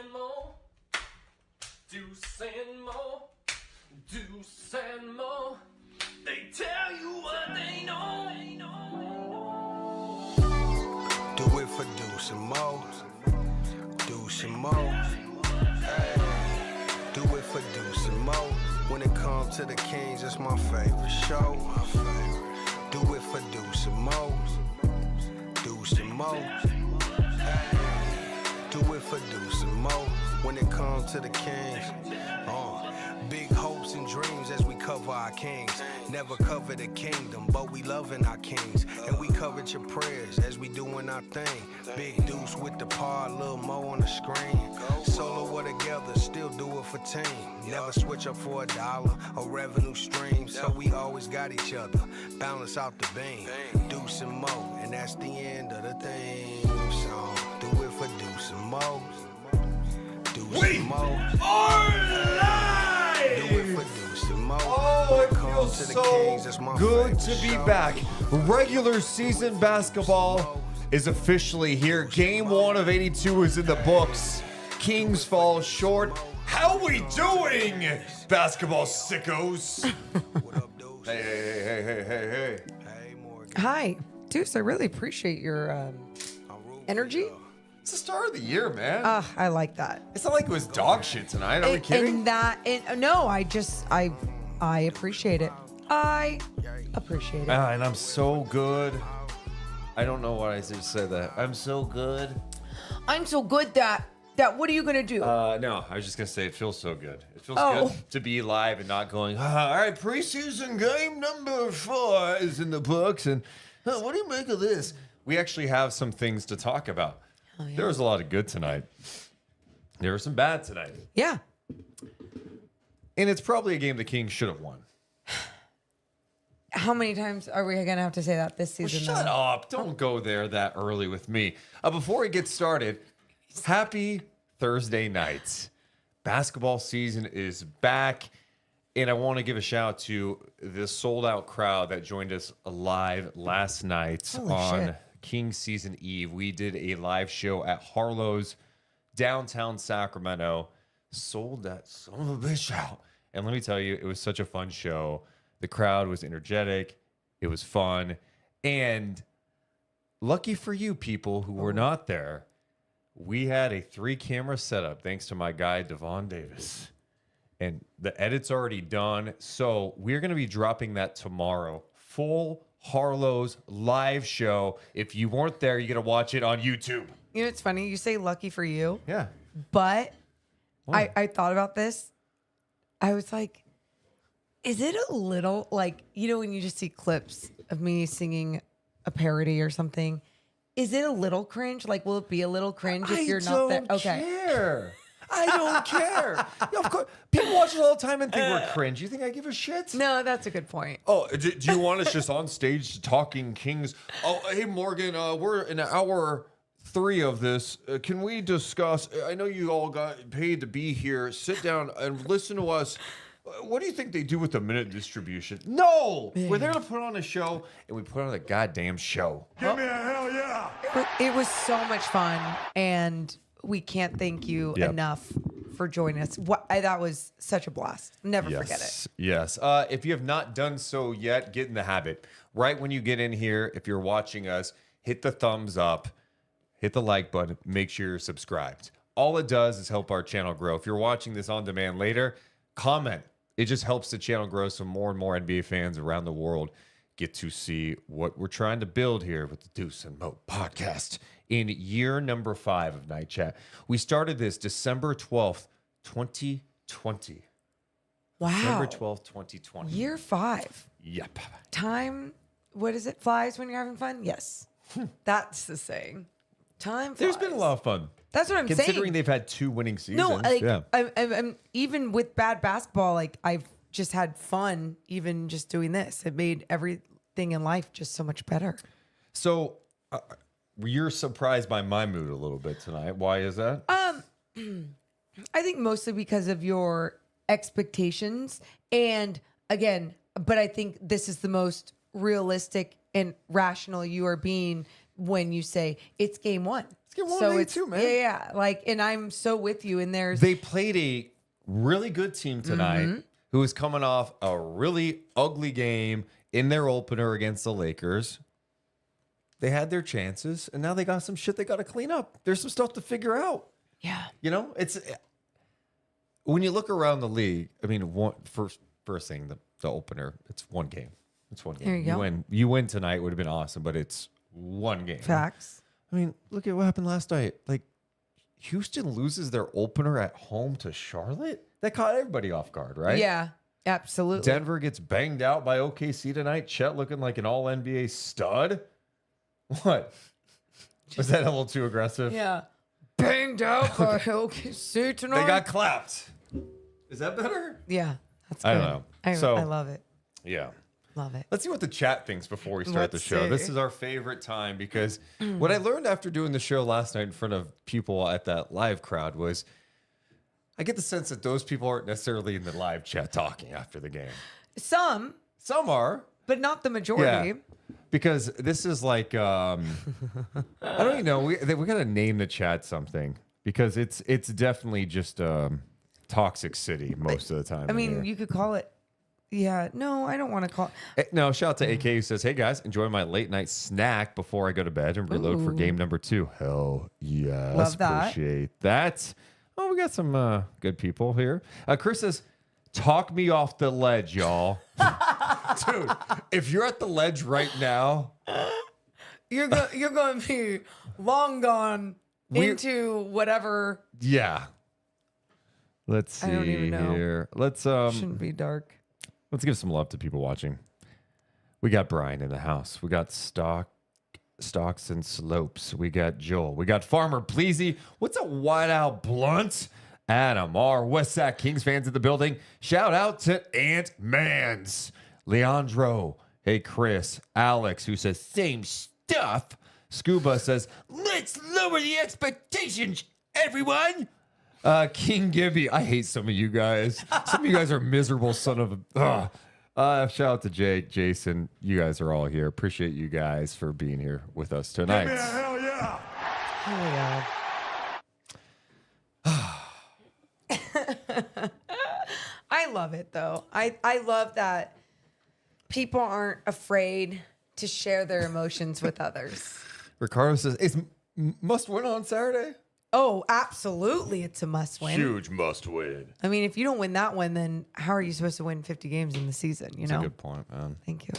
and Mo. Deuce and Mo. Deuce and Mo. They tell you what they know. Do it for Deuce and Mo. Deuce and Mo. Hey. Do it for Deuce and Mo. When it comes to the Kings, it's my favorite show. Do it for Deuce and Mo. Deuce and Mo. Hey. Do it for Deuce and Mo. When it comes to the Kings. Big hopes and dreams as we cover our kings. Never cover the kingdom, but we loving our kings. And we covered your prayers as we doing our thing. Big Deuce with the par, Lil Mo on the screen. Solo or together, still do it for team. Never switch up for $1 or revenue stream. So we always got each other, balance out the beam. Deuce and Mo, and that's the end of the theme song. Do it for Deuce and Mo. Deuce and Mo. Oh, it feels so good to be back. Regular season basketball is officially here. Game 1 of 82 is in the books. Kings fall short. How we doing, basketball sickos? Hey. Hi, Deuce. I really appreciate your energy. It's the start of the year, man. I like that. It's not like it was dog shit tonight. Are we kidding? No, I appreciate it. I appreciate it. And I'm so good. I don't know why I just said that. I'm so good. I'm so good that what are you gonna do? No, I was just gonna say it feels so good. It feels good to be live and not going, all right, preseason game number 4 is in the books, and what do you make of this? We actually have some things to talk about. Oh, yeah. There was a lot of good tonight. There was some bad tonight. Yeah. And it's probably a game the Kings should have won. How many times are we going to have to say that this season? Well, shut up. Don't go there that early with me. Before we get started, happy Thursday night. Basketball season is back. And I want to give a shout out to the sold-out crowd that joined us live last night on Kings Season Eve. We did a live show at Harlow's downtown Sacramento. Sold that son of a bitch out. And let me tell you, it was such a fun show. The crowd was energetic. It was fun. And lucky for you people who were not there, we had a 3-camera setup thanks to my guy, Devon Davis. And the edit's already done. So we're going to be dropping that tomorrow. Full Harlow's live show. If you weren't there, you got to watch it on YouTube. You know, it's funny. You say lucky for you. Yeah. But I thought about this. I was like, is it a little like, you know, when you just see clips of me singing a parody or something, is it a little cringe? Like, will it be a little cringe if you're not there? Okay. Care. I don't care. Yeah, of course. People watch it all the time and think we're cringe. You think I give a shit? No, that's a good point. Oh, do you want us just on stage talking Kings? Oh, hey, Morgan, we're in hour 3 of this. Can we discuss? I know you all got paid to be here. Sit down and listen to us. What do you think they do with the minute distribution? No! Yeah. We're there to put on a show, and we put on a goddamn show. Give me a hell yeah! It was so much fun, and we can't thank you enough for joining us. That was such a blast. Never forget it. Yes. If you have not done so yet, get in the habit. Right when you get in here, if you're watching us, hit the thumbs up, hit the like button, make sure you're subscribed. All it does is help our channel grow. If you're watching this on demand later, comment. It just helps the channel grow so more and more NBA fans around the world get to see what we're trying to build here with the Deuce and Mo podcast in year number 5 of Night Chat. We started this December 12th, 2020. Wow. December 12th, 2020. Year 5. Yep. Time, what is it? Flies when you're having fun? Yes. That's the saying. Time flies. There's been a lot of fun. That's what I'm saying. Considering they've had 2 winning seasons. No, like, I'm even with bad basketball, like, I've just had fun even just doing this. It made everything in life just so much better. So you're surprised by my mood a little bit tonight. Why is that? I think mostly because of your expectations. And again, but I think this is the most realistic and rational you are being when you say it's game one. It's game one, so day it's two, man. Yeah. Like, and I'm so with you. And They played a really good team tonight who was coming off a really ugly game in their opener against the Lakers. They had their chances, and now they got some shit they got to clean up. There's some stuff to figure out. yeah. You know, it's when you look around the league. I mean, first thing, the opener. It's one game. It's one game. There you go. You win tonight would have been awesome, but it's one game. Facts. I mean, look at what happened last night. Like, Houston loses their opener at home to Charlotte. That caught everybody off guard, right? Yeah, absolutely. Denver gets banged out by OKC tonight. Chet looking like an all NBA stud. What? Was that a little too aggressive? Yeah. Banged out by OKC tonight. They got clapped. Is that better? Yeah. That's good. I don't know. I love it. Yeah. Love it. Let's see what the chat thinks before we start the Let's show. see. This is our favorite time because what I learned after doing the show last night in front of people at that live crowd was I get the sense that those people aren't necessarily in the live chat talking after the game. Some, Some are. but not the majority. Yeah. Because this is like, I don't even know. We got to name the chat something because it's definitely just toxic city most of the time. I mean, you could call it. Yeah. No, I don't want to call. No, shout out to AK who says, "Hey guys, enjoy my late night snack before I go to bed and reload for game number 2." Hell yes, Love that. Appreciate that. Oh, we got some good people here. Chris says, "Talk me off the ledge, y'all." Dude, if you're at the ledge right now, You're going to be long gone into whatever. yeah. Let's see I don't even know. here. Let's Shouldn't be dark. Let's give some love to people watching. We got Brian in the house. We got Stocks and Slopes. We got Joel. We got Farmer Pleasy. What's a Whiteout Blunt? Adam R. Westside Kings fans in the building. Shout out to Ant Mans. Leandro. Hey, Chris. Alex, who says same stuff. Scuba says, let's lower the expectations, everyone. King Gibby. I hate some of you guys. Some of you guys are miserable son of a... shout out to Jake, Jason. You guys are all here. Appreciate you guys for being here with us tonight. Hell yeah. Oh my God. I love it though. I love that people aren't afraid to share their emotions with others. Ricardo says, it's must win on Saturday. Oh, absolutely. It's a must win. Huge must win. I mean, if you don't win that one, then how are you supposed to win 50 games in the season? You That's know? a good point, man. Thank you.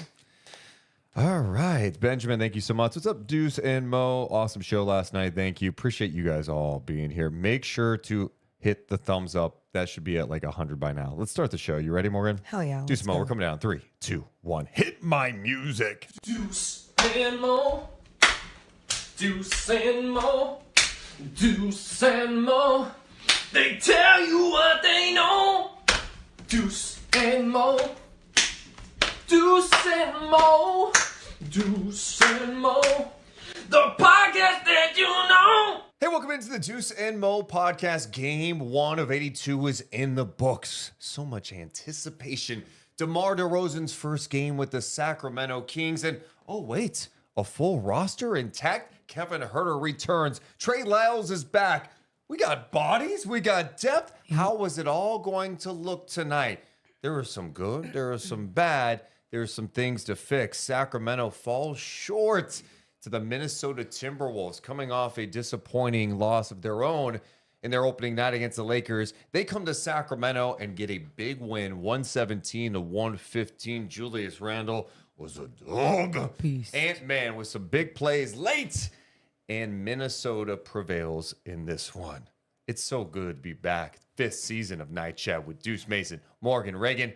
All right. Benjamin, thank you so much. What's up, Deuce and Mo? Awesome show last night. Thank you. Appreciate you guys all being here. Make sure to hit the thumbs up. That should be at like 100 by now. Let's start the show. You ready, Morgan? Hell yeah. Deuce let's and Mo, go. we're coming down. 3, 2, 1. Hit my music. Deuce and Mo. Deuce and Mo. Deuce and Mo. They tell you what they know. Deuce and Mo. Deuce and Mo. Deuce and Mo. The podcast that you know. Hey, welcome into the Deuce and Mo podcast. Game 1 of 82 is in the books. So much anticipation. DeMar DeRozan's first game with the Sacramento Kings. And, oh, wait, a full roster intact? Kevin Huerter returns. Trey Lyles is back. We got bodies. We got depth. How was it all going to look tonight? There was some good. There was some bad. There were some things to fix. Sacramento falls short to the Minnesota Timberwolves, coming off a disappointing loss of their own in their opening night against the Lakers. They come to Sacramento and get a big win, 117-115. Julius Randle was a dog. Peace. Ant-Man with some big plays late, and Minnesota prevails in this one. It's so good to be back. 5th season of Night Chat with Deuce Mason, Morgan Reagan.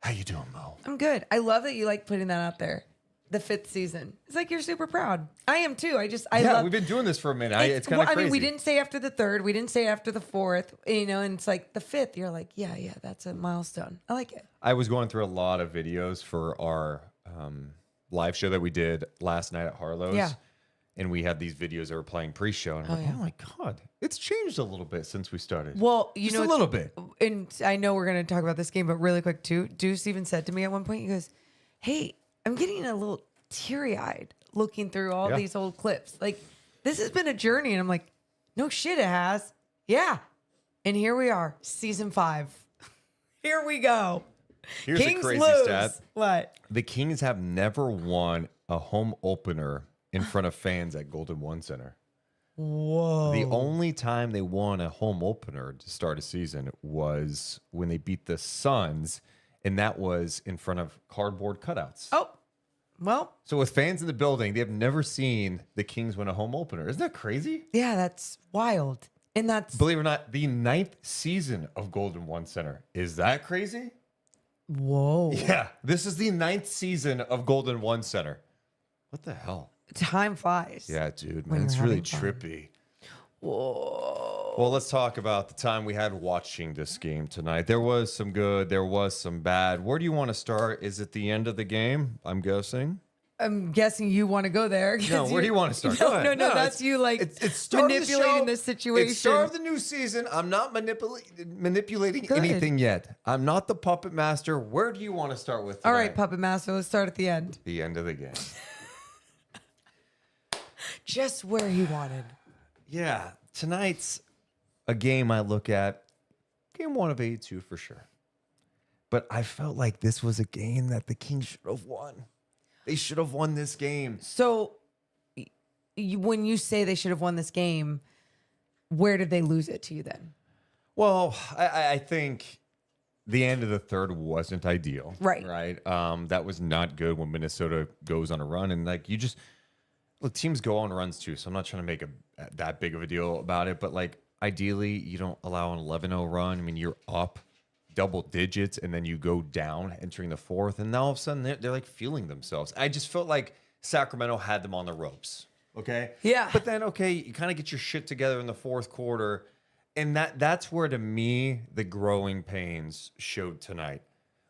How you doing, Mo? I'm good. I love that you like putting that out there. The 5th season. It's like you're super proud. I am too. I love. We've been doing this for a minute. It's kind of crazy. I mean, we didn't say after the 3rd. We didn't say after the 4th. You know, and it's like the 5th. You're like, yeah, that's a milestone. I like it. I was going through a lot of videos for our live show that we did last night at Harlow's. Yeah. And we had these videos that were playing pre-show. And I'm like, yeah. oh my God, it's changed a little bit since we started. Well, Just a little bit. And I know we're going to talk about this game, but really quick too. Deuce even said to me at one point, he goes, hey, I'm getting a little teary-eyed. looking through all these old clips. Like, this has been a journey. And I'm like, no shit, it has. Yeah. And here we are, season 5. Here we go. Here's Kings a crazy lose. stat. What? The Kings have never won a home opener in front of fans at Golden One Center. Whoa. The only time they won a home opener to start a season was when they beat the Suns, and that was in front of cardboard cutouts. Oh, well. So with fans in the building, they have never seen the Kings win a home opener. Isn't that crazy? Yeah, that's wild. And that's, Believe it or not, the 9th season of Golden One Center. Is that crazy? whoa. Yeah, this is the 9th season of Golden One Center. What the hell? Time flies. Yeah, dude, When man, it's you're really having fun. trippy. Whoa. Well, let's talk about the time we had watching this game tonight. There was some good, there was some bad. Where do you want to start? Is it the end of the game? I'm guessing. I'm guessing you want to go there. No, where do you want to start? No, Go ahead. no, that's you like it's start of the manipulating show. the situation. It's start of the new season. I'm not manipulating Good. anything yet. I'm not the puppet master. Where do you want to start with tonight? All right, Puppet Master, let's start at the end. The end of the game. Just where he wanted. Yeah, tonight's a game I look at. Game 1 of 82 for sure. But I felt like this was a game that the Kings should have won. They should have won this game. So when you say they should have won this game, where did they lose it to you then? Well, I think the end of the third wasn't ideal. Right. Right. That was not good when Minnesota goes on a run. And like, you just look, teams go on runs too. So I'm not trying to make that big of a deal about it. But like, ideally, you don't allow an 11-0 run. I mean, you're up double digits and then you go down entering the fourth. And now all of a sudden they're like feeling themselves. I just felt like Sacramento had them on the ropes. Okay. Yeah. But then, okay, you kind of get your shit together in the fourth quarter. And that's where, to me, the growing pains showed tonight,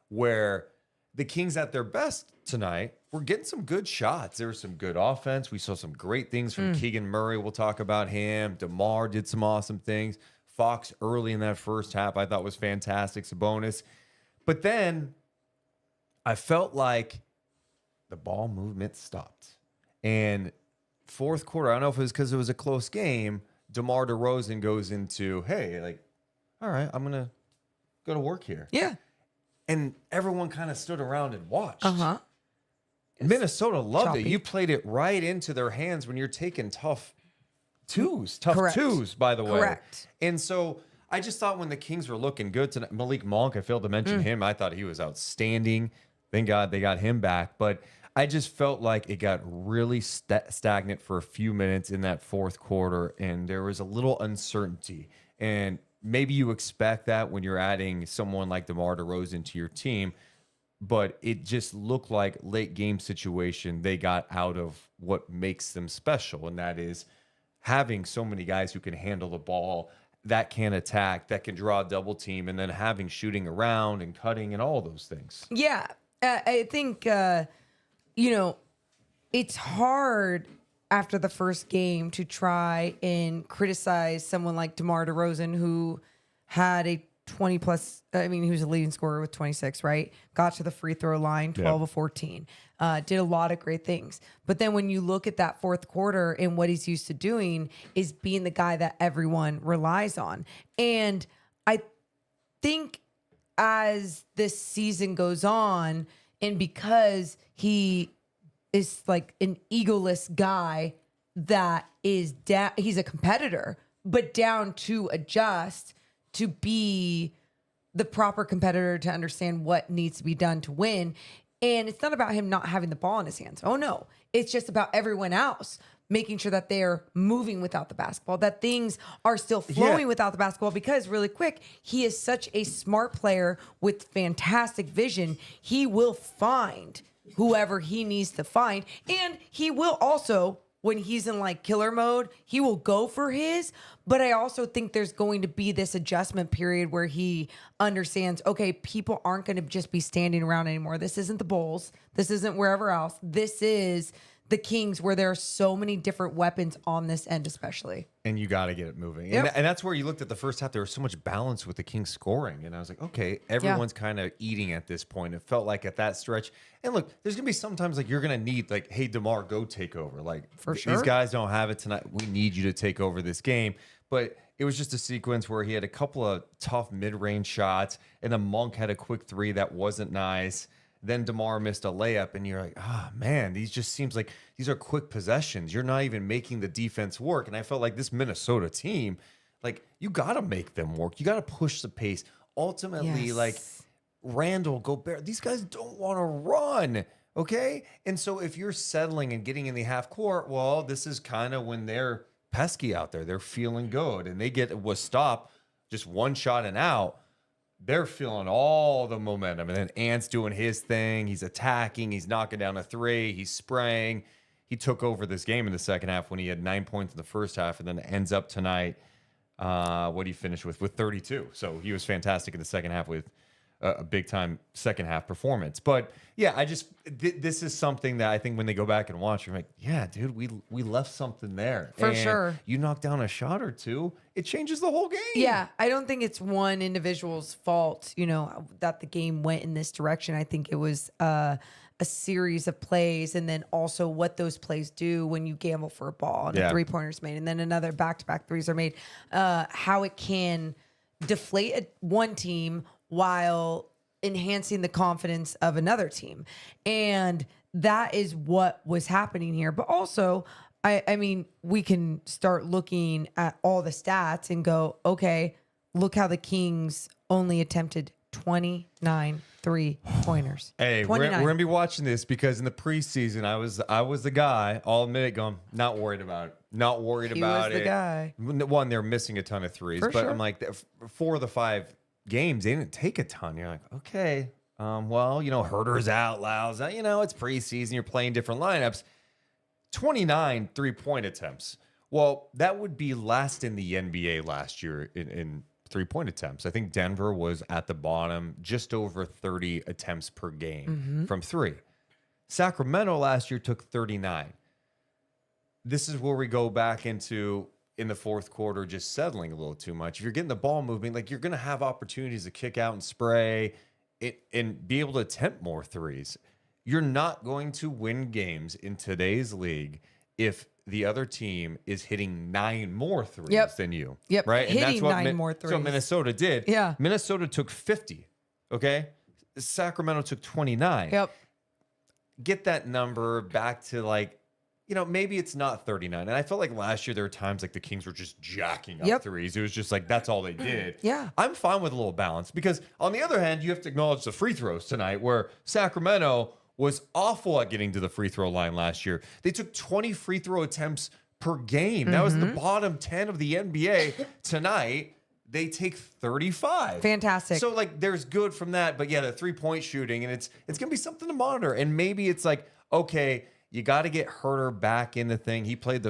where the Kings at their best tonight were getting some good shots. There was some good offense. We saw some great things from Keegan Murray. We'll talk about him. DeMar did some awesome things. Fox early in that first half I thought was fantastic. Sabonis. But then I felt like the ball movement stopped. And fourth quarter, I don't know if it was because it was a close game, DeMar DeRozan goes into, hey, like, all right, I'm going to go to work here. Yeah. And everyone kind of stood around and watched. Uh-huh. Minnesota loved choppy. it. You played it right into their hands when you're taking tough Correct. twos, by the way. Correct. And so I just thought when the Kings were looking good tonight, Malik Monk, I failed to mention him. I thought he was outstanding. Thank God they got him back. But I just felt like it got really stagnant for a few minutes in that fourth quarter, and there was a little uncertainty. And maybe you expect that when you're adding someone like DeMar DeRozan to your team, but it just looked like late game situation they got out of what makes them special, and that is having so many guys who can handle the ball, that can attack, that can draw a double team, and then having shooting around and cutting and all those things. Yeah. I think, it's hard after the first game to try and criticize someone like DeMar DeRozan, who had a 20 plus, he was a leading scorer with 26, right? Got to the free throw line, 12 of 14. Did a lot of great things. But then when you look at that fourth quarter and what he's used to doing is being the guy that everyone relies on. And I think as this season goes on, and because he is like an egoless guy that is down, he's a competitor, but down to adjust to be the proper competitor to understand what needs to be done to win. And it's not about him not having the ball in his hands. Oh no, it's just about everyone else making sure that they're moving without the basketball, that things are still flowing without the basketball, because really quick, he is such a smart player with fantastic vision. He will find whoever he needs to find. And he will also, when he's in like killer mode, he will go for his. But I also think there's going to be this adjustment period where he understands, okay, people aren't going to just be standing around anymore. This isn't the Bulls. This isn't wherever else. This is the Kings, where there are so many different weapons on this end, especially. And you got to get it moving. Yep. And that's where you looked at the first half. There was so much balance with the Kings scoring. And I was like, okay, everyone's kind of eating at this point. It felt like at that stretch. And look, there's going to be sometimes like you're going to need like, hey, DeMar, go take over. Like, for sure. These guys don't have it tonight. We need you to take over this game. But it was just a sequence where he had a couple of tough mid-range shots. And then Monk had a quick three that wasn't nice. Then DeMar missed a layup, and you're like, man, these just seems like these are quick possessions. You're not even making the defense work. And I felt like this Minnesota team, like, you got to make them work. You got to push the pace. Ultimately, like, Randall, Gobert, these guys don't want to run, okay? And so if you're settling and getting in the half court, well, this is kind of when they're pesky out there. They're feeling good, and they get was stop, just one shot and out. They're feeling all the momentum. And then Ant's doing his thing. He's attacking. He's knocking down a three. He's spraying. He took over this game in the second half when he had 9 points in the first half, and then ends up tonight, what did he finish with 32. So he was fantastic in the second half with a big-time second-half performance. But, yeah, this is something that I think when they go back and watch, you're like, yeah, dude, we left something there. For sure. You knock down a shot or two, it changes the whole game. Yeah, I don't think it's one individual's fault, that the game went in this direction. I think it was a series of plays, and then also what those plays do when you gamble for a ball and a three-pointer's made, and then another back-to-back threes are made, how it can deflate one team while enhancing the confidence of another team. And that is what was happening here. But also, I mean, we can start looking at all the stats and go, okay, look how the Kings only attempted 29 three-pointers. Hey, we're gonna be watching this because in the preseason, I was the guy, I'll admit it, going, not worried about it. Not worried about it. He was the guy. One, they're missing a ton of threes. For but sure. I'm like, 4 of the 5 games, they didn't take a ton. You're like, okay, well, Huerter's out, Lau's out. It's preseason. You're playing different lineups. 29 3-point attempts. Well, that would be last in the NBA last year in 3-point attempts. I think Denver was at the bottom, just over 30 attempts per game from 3. Sacramento last year took 39. This is where we go back into in the fourth quarter, just settling a little too much. If you're getting the ball moving, like you're going to have opportunities to kick out and spray it and be able to attempt more threes. You're not going to win games in today's league if the other team is hitting 9 more threes than you. Yep. Right. Hitting and that's what 9 more threes. So Minnesota did. Yeah. Minnesota took 50. Okay. Sacramento took 29. Yep. Get that number back to like, maybe it's not 39. And I felt like last year there were times like the Kings were just jacking up threes. It was just like, that's all they did. Yeah. I'm fine with a little balance because on the other hand, you have to acknowledge the free throws tonight where Sacramento was awful at getting to the free throw line last year. They took 20 free throw attempts per game. That was the bottom 10 of the NBA. Tonight, they take 35. Fantastic. So like there's good from that, but yeah, the 3-point shooting, and it's going to be something to monitor. And maybe it's like, okay, you got to get Huerter back in the thing. He played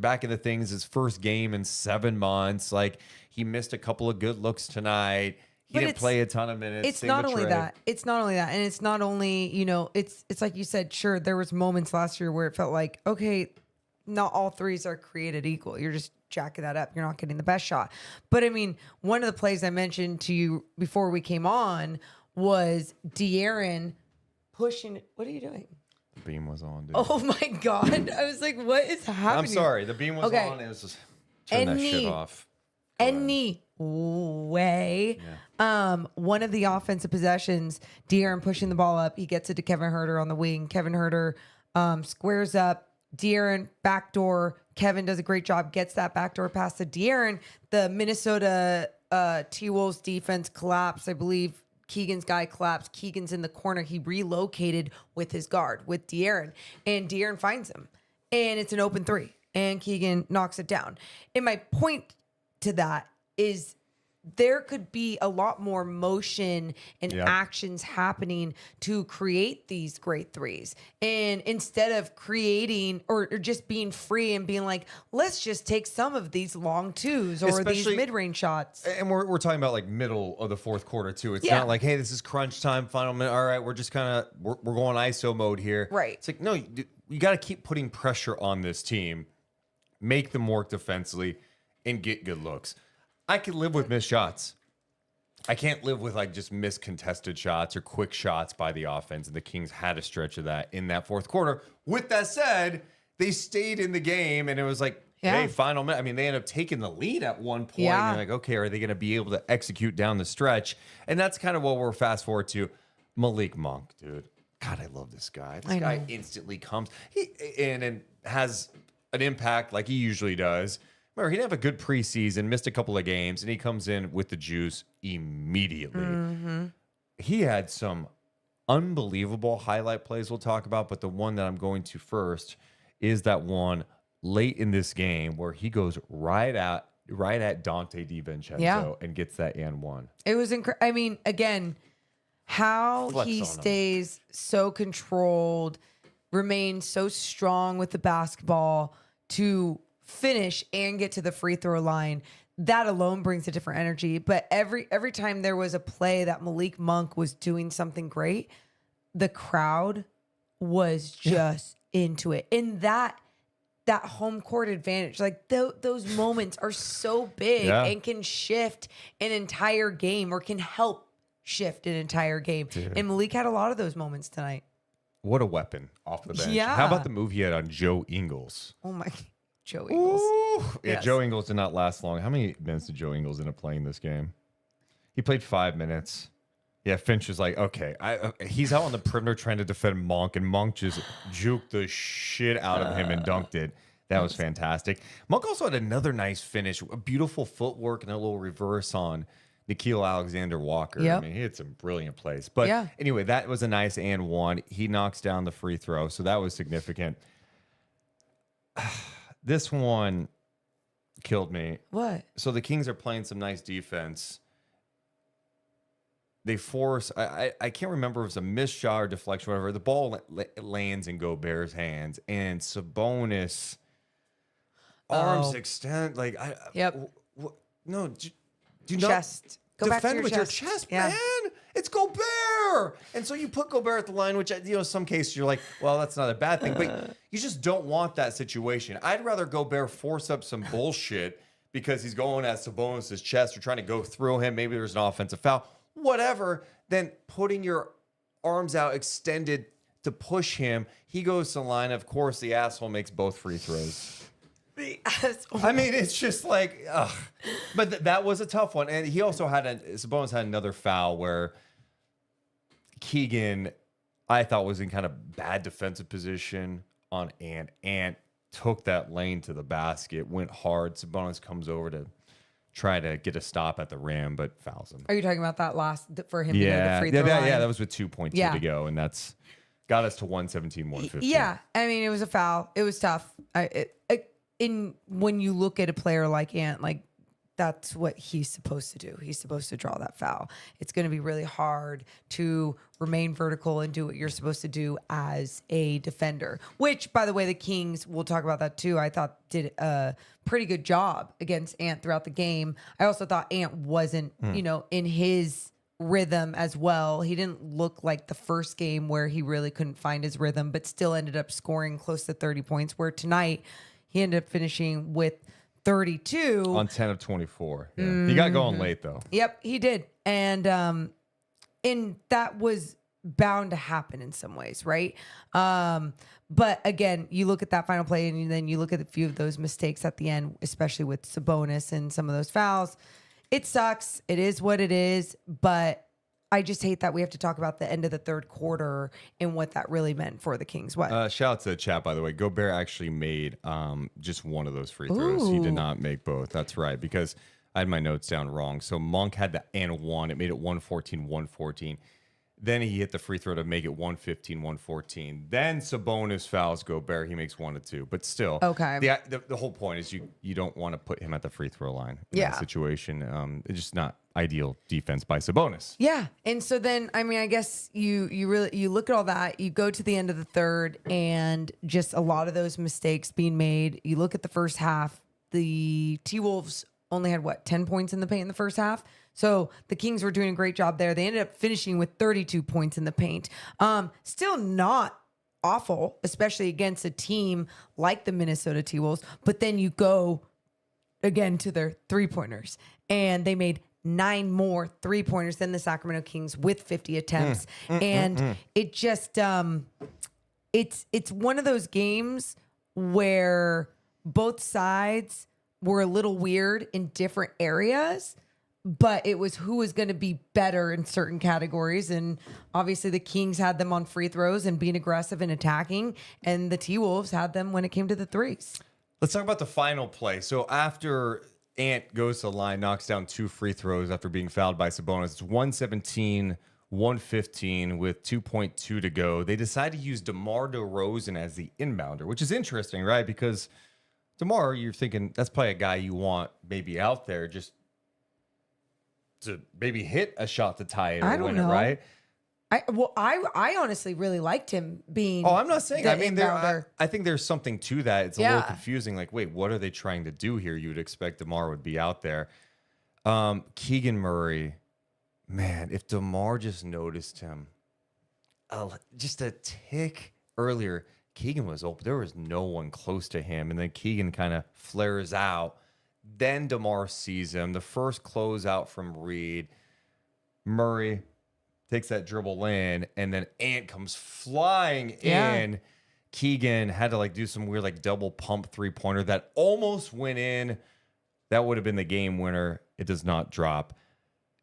back in the things his first game in 7 months. Like he missed a couple of good looks tonight. He didn't play a ton of minutes. It's not only that. It's not only that. And it's not only, it's like you said, sure, there was moments last year where it felt like, okay, not all threes are created equal. You're just jacking that up. You're not getting the best shot. But I mean, one of the plays I mentioned to you before we came on was De'Aaron pushing. What are you doing? The beam was on, dude. Oh my God. I was like, what is happening? I'm sorry. The beam was on. It was just turn that shit off. Anyway, one of the offensive possessions, De'Aaron pushing the ball up. He gets it to Kevin Huerter on the wing. Kevin Huerter squares up. De'Aaron backdoor. Kevin does a great job. Gets that backdoor pass to De'Aaron. The Minnesota T-Wolves defense collapsed. I believe Keegan's guy collapsed. Keegan's in the corner. He relocated with his guard, with De'Aaron. And De'Aaron finds him. And it's an open 3. And Keegan knocks it down. And my point to that is there could be a lot more motion and actions happening to create these great threes. And instead of creating or just being free and being like, let's just take some of these long twos or these mid-range shots. And we're talking about like middle of the fourth quarter too. It's not like, hey, this is crunch time, final minute. All right, we're just kind of, we're going ISO mode here. Right. It's like, no, you got to keep putting pressure on this team, make them work defensively, and get good looks. I can live with missed shots. I can't live with like just missed contested shots or quick shots by the offense. And the Kings had a stretch of that in that fourth quarter. With that said, they stayed in the game, and it was like, hey, final minute. I mean, they ended up taking the lead at one point. And you're like, okay, are they going to be able to execute down the stretch? And that's kind of what we're fast forward to. Malik Monk, dude. God, I love this guy. This guy instantly comes and has an impact like he usually does. Remember, he didn't have a good preseason, missed a couple of games, and he comes in with the juice immediately. Mm-hmm. He had some unbelievable highlight plays we'll talk about, but the one that I'm going to first is that one late in this game where he goes right at Dante DiVincenzo and gets that and one. It was incredible. I mean, again, how he stays so controlled, remains so strong with the basketball to finish and get to the free throw line, that alone brings a different energy. But every time there was a play that Malik Monk was doing something great, the crowd was just into it. And that home court advantage, like those moments are so big and can shift an entire game or can help shift an entire game. Dude. And Malik had a lot of those moments tonight. What a weapon off the bench. Yeah. How about the move he had on Joe Ingles? Oh my, Joe Ingles. Yeah, Joe Ingles did not last long. How many minutes did Joe Ingles end up playing this game? He played 5 minutes. Yeah, Finch was like, okay, he's out on the perimeter trying to defend Monk, and Monk just juked the shit out of him and dunked it. That was fantastic. Monk also had another nice finish, a beautiful footwork and a little reverse on Nickeil Alexander-Walker. Yep. I mean, he had some brilliant plays. But anyway, that was a nice and one. He knocks down the free throw, so that was significant. This one killed me. What? So the Kings are playing some nice defense. They force, I can't remember if it was a missed shot or deflection, whatever. The ball lands in Gobert's hands, and Sabonis arms extend. Like, no, do not chest. Go back to defend your with chest. your chest, Yeah. man. It's Gobert. And so you put Gobert at the line, which, some cases you're like, well, that's not a bad thing. But you just don't want that situation. I'd rather Gobert force up some bullshit because he's going at Sabonis' chest or trying to go through him. Maybe there's an offensive foul. Whatever, than putting your arms out extended to push him. He goes to the line. Of course, the asshole makes both free throws. The asshole. I mean, it's just like, ugh. But that was a tough one. And he also Sabonis had another foul where Keegan, I thought, was in kind of bad defensive position on Ant. Ant took that lane to the basket, went hard. Sabonis comes over to try to get a stop at the rim, but fouls him. Are you talking about that last for him to go to the free throw line? Yeah, that was with 2.2 to go, and that's got us to 117, 115. Yeah, I mean, it was a foul. It was tough. When you look at a player like Ant, like, that's what he's supposed to do. He's supposed to draw that foul. It's going to be really hard to remain vertical and do what you're supposed to do as a defender, which, by the way, the Kings, we'll talk about that too, I thought did a pretty good job against Ant throughout the game. I also thought Ant wasn't, in his rhythm as well. He didn't look like the first game where he really couldn't find his rhythm, but still ended up scoring close to 30 points, where tonight he ended up finishing with 32 on 10 of 24. Yeah. He got going late though. Yep, he did. And that was bound to happen in some ways, right? But again, you look at that final play and then you look at a few of those mistakes at the end, especially with Sabonis and some of those fouls. It sucks. It is what it is, but I just hate that we have to talk about the end of the third quarter and what that really meant for the Kings. What? Shout out to the chat, by the way. Gobert actually made just one of those free throws. He did not make both. That's right, because I had my notes down wrong. So Monk had the and one. It made it 114, 114. Then he hit the free throw to make it 115, 114. Then Sabonis fouls Gobert. He makes 1 of 2. But still, Okay. The whole point is you don't want to put him at the free throw line in that situation. It's just not ideal defense by Sabonis. Yeah. And so then, I mean, I guess you look at all that, you go to the end of the third, and just a lot of those mistakes being made. You look at the first half, the T-Wolves only had 10 points in the paint in the first half. So the Kings were doing a great job there. They ended up finishing with 32 points in the paint. Still not awful, especially against a team like the Minnesota T-Wolves. But then you go again to their 3-pointers, and they made 9 more 3-pointers than the Sacramento Kings with 50 attempts. It just, it's one of those games where both sides were a little weird in different areas, but it was who was going to be better in certain categories. And obviously the Kings had them on free throws and being aggressive and attacking, and the T-Wolves had them when it came to the threes. Let's talk about the final play. So after Ant goes to the line, knocks down 2 free throws after being fouled by Sabonis, it's 117, 115 with 2.2 to go. They decide to use DeMar DeRozan as the inbounder, which is interesting, right? Because DeMar, you're thinking that's probably a guy you want maybe out there just to maybe hit a shot to tie it or win it, right? I honestly really liked him being. Oh, I'm not saying. I mean, inbounder. I think there's something to that. It's a little confusing. Like, wait, what are they trying to do here? You would expect DeMar would be out there. Keegan Murray, man, if DeMar just noticed him just a tick earlier, Keegan was open. There was no one close to him. And then Keegan kind of flares out. Then DeMar sees him. The first closeout from Reed. Murray takes that dribble in, and then Ant comes flying in. Keegan had to do some weird double pump 3-pointer that almost went in. That would have been the game winner. It does not drop.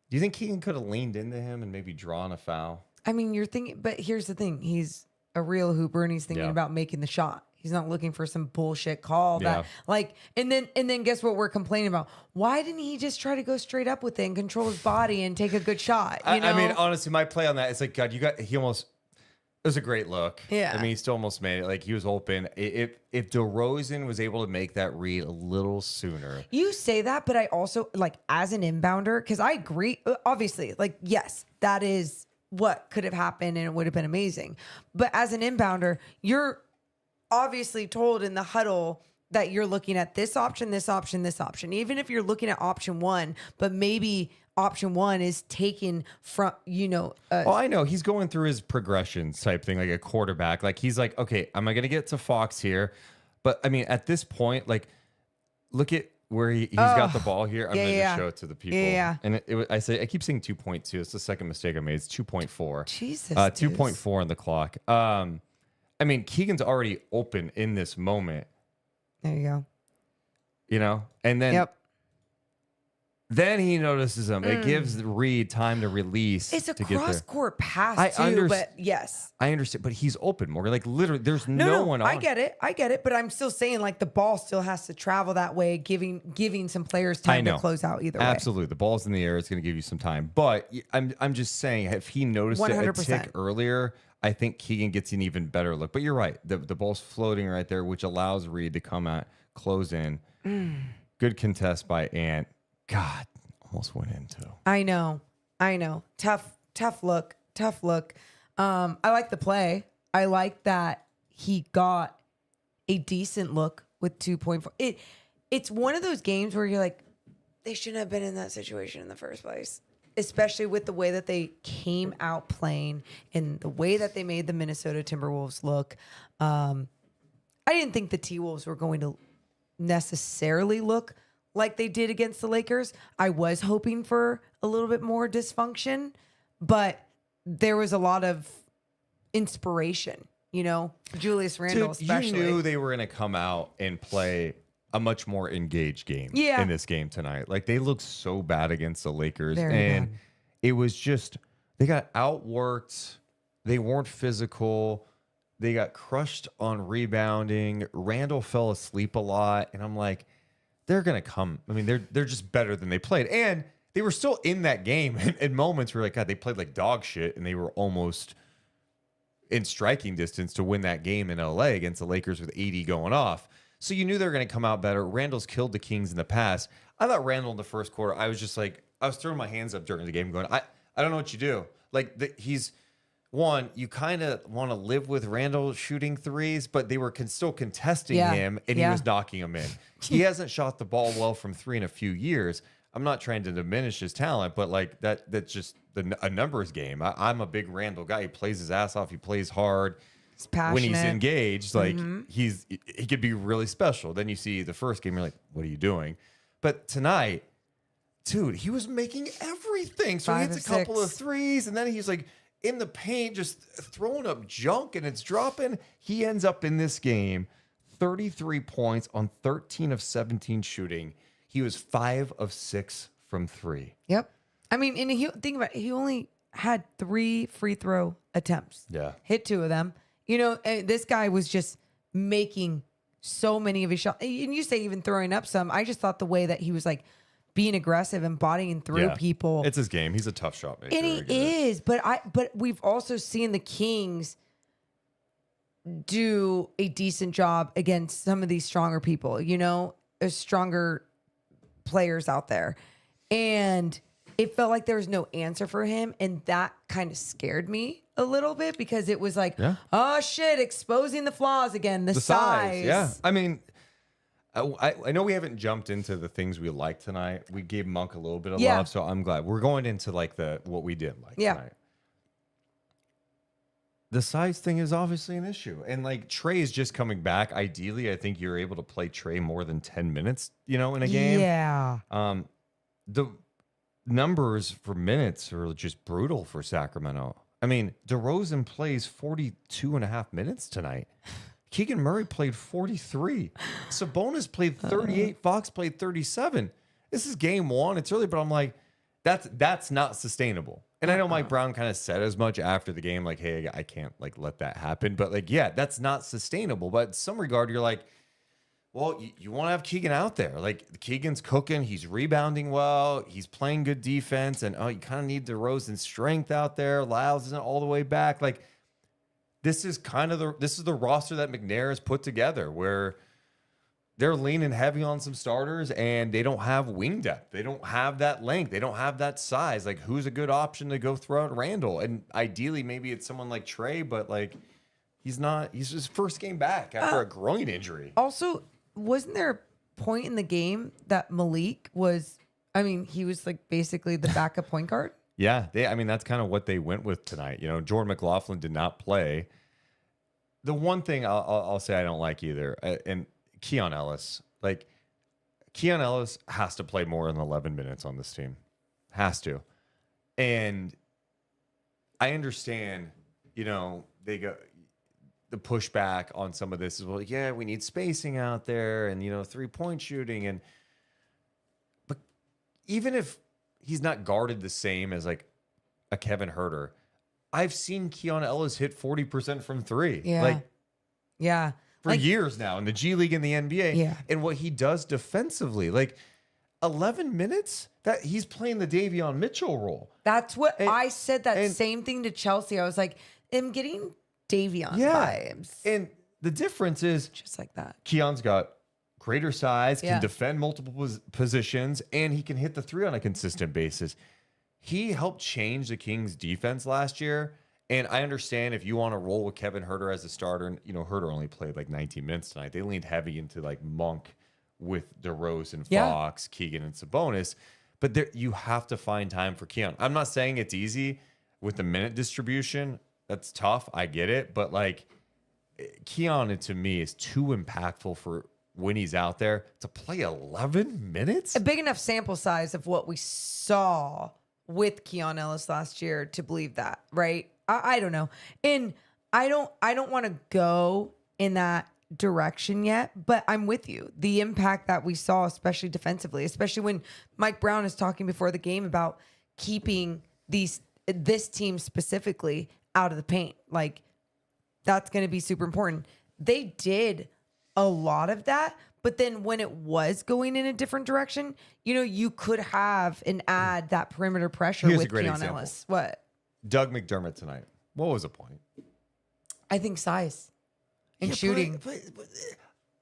Do you think Keegan could have leaned into him and maybe drawn a foul? I mean, you're thinking, but here's the thing. He's a real hooper, and he's thinking about making the shot. He's not looking for some bullshit call that and then guess what we're complaining about? Why didn't he just try to go straight up with it and control his body and take a good shot? You know? I mean, honestly, my play on that is God, it was a great look. Yeah. I mean, he still almost made it. He was open. If DeRozan was able to make that read a little sooner. You say that, but I also, as an inbounder, because I agree, obviously, yes, that is what could have happened and it would have been amazing. But as an inbounder, you're obviously told in the huddle that you're looking at this option, this option, this option. Even if you're looking at option 1, but maybe option 1 is taken from, I know. He's going through his progressions type thing, like a quarterback. He's like, okay, am I going to get to Fox here? But, I mean, at this point, look at where he's got the ball here. I'm going to just show it to the people. Yeah. And I keep saying 2.2. It's the second mistake I made. It's 2.4. Jesus. 2.4 on the clock. I mean, Keegan's already open in this moment. There you go. And then then he notices him. It gives Reed time to release. It's a to cross-court pass, too, but yes. I understand, but he's open more. Literally, there's no one on. I get it, but I'm still saying, the ball still has to travel that way, giving some players time to close out either way. Absolutely. The ball's in the air. It's going to give you some time. But I'm just saying, if he noticed 100%. It a tick earlier, I think Keegan gets an even better look. But you're right. The ball's floating right there, which allows Reed to come at, close in. Good contest by Ant. God, almost went into. I know. Tough look. I like the play. I like that he got a decent look with 2.4. It's one of those games where you're like, they shouldn't have been in that situation in the first place. Especially with the way that they came out playing and the way that they made the Minnesota Timberwolves look. I didn't think the T-Wolves were going to necessarily look like they did against the Lakers. I was hoping for a little bit more dysfunction, but there was a lot of inspiration, Julius Randle especially. You knew they were going to come out and play a much more engaged game in this game tonight. They looked so bad against the Lakers. It was just, they got outworked. They weren't physical. They got crushed on rebounding. Randall fell asleep a lot. And I'm like, they're going to come. I mean, they're just better than they played. And they were still in that game in moments where, like, God, they played like dog shit and they were almost in striking distance to win that game in LA against the Lakers with 80 going off. So you knew they were going to come out better. Randall's killed the Kings in the past. I thought Randall in the first quarter, I was just like, I was throwing my hands up during the game going, I don't know what you do. Like, he's one, you kind of want to live with Randall shooting threes, but they were still contesting him, and he was knocking them in. He hasn't shot the ball well from three in a few years. I'm not trying to diminish his talent, but like that's just a numbers game. I'm a big Randall guy. He plays his ass off. He plays hard. He's passionate. When he's engaged, like he could be really special. Then you see the first game, you're like, what are you doing? But tonight, dude, he was making everything. So he hits a couple of threes, and then he's like in the paint, just throwing up junk, and it's dropping. He ends up in this game 33 points on 13 of 17 shooting. He was 5 of 6 from 3. Yep. I mean, and think about it, he only had 3 free throw attempts. Yeah. Hit 2 of them. You know, this guy was just making so many of his shots. And you say even throwing up some. I just thought the way that he was like being aggressive and bodying through people. It's his game. He's a tough shot maker. And he is. But we've also seen the Kings do a decent job against some of these stronger people, you know, stronger players out there. And it felt like there was no answer for him. And that kind of scared me a little bit because it was like, oh shit, exposing the flaws again, the size. Yeah. I mean, I know we haven't jumped into the things we liked tonight. We gave Monk a little bit of love, so I'm glad. We're going into like what we didn't like tonight. The size thing is obviously an issue. And like Trey is just coming back. Ideally, I think you're able to play Trey more than 10 minutes, you know, in a game. Yeah. The numbers for minutes are just brutal for Sacramento. I mean, DeRozan plays 42 and a half minutes tonight. Keegan Murray played 43. Sabonis played 38. Fox played 37. This is game one. It's early, but I'm like, that's not sustainable. And I know Mike Brown kind of said as much after the game, like, hey, I can't like let that happen. But like, yeah, that's not sustainable. But in some regard, you're like, well, you want to have Keegan out there. Like, Keegan's cooking. He's rebounding well. He's playing good defense. And, you kind of need DeRozan's strength out there. Lyles isn't all the way back. Like, this is the roster that McNair has put together where they're leaning heavy on some starters and they don't have wing depth. They don't have that length. They don't have that size. Like, who's a good option to go throw out Randall? And ideally, maybe it's someone like Trey, but like, he's his first game back after a groin injury. Also, wasn't there a point in the game that Malik was, he was like basically the backup point guard? Yeah, that's kind of what they went with tonight. You know, Jordan McLaughlin did not play. The one thing I'll say I don't like either, and Keon Ellis. Like, Keon Ellis has to play more than 11 minutes on this team. Has to. And I understand, you know, the pushback on some of this is, well, yeah, we need spacing out there and, you know, 3-point shooting. But even if he's not guarded the same as like a Kevin Huerter, I've seen Keon Ellis hit 40% from 3. Yeah. For years now in the G League and the NBA. Yeah. And what he does defensively, like 11 minutes, that he's playing the Davion Mitchell role. That's what I said. Same thing to Chelsea. I was like, I'm getting Davion vibes. And the difference is just like that. Keon's got greater size, can defend multiple positions, and he can hit the 3 on a consistent basis. He helped change the Kings defense last year. And I understand if you want to roll with Kevin Huerter as a starter, and you know, Huerter only played like 19 minutes tonight. They leaned heavy into like Monk with DeRozan, Fox, Keegan, and Sabonis. But you have to find time for Keon. I'm not saying it's easy with the minute distribution. That's tough. I get it. But like, Keon, to me, is too impactful for when he's out there to play 11 minutes. A big enough sample size of what we saw with Keon Ellis last year to believe that, right? I don't know. And I don't want to go in that direction yet, but I'm with you. The impact that we saw, especially defensively, especially when Mike Brown is talking before the game about keeping this team specifically out of the paint. Like, that's going to be super important. They did a lot of that, But then when it was going in a different direction, you could have and add that perimeter pressure Here's a with great Keon example. Ellis. What? Doug McDermott tonight. What was the point? I think size and shooting.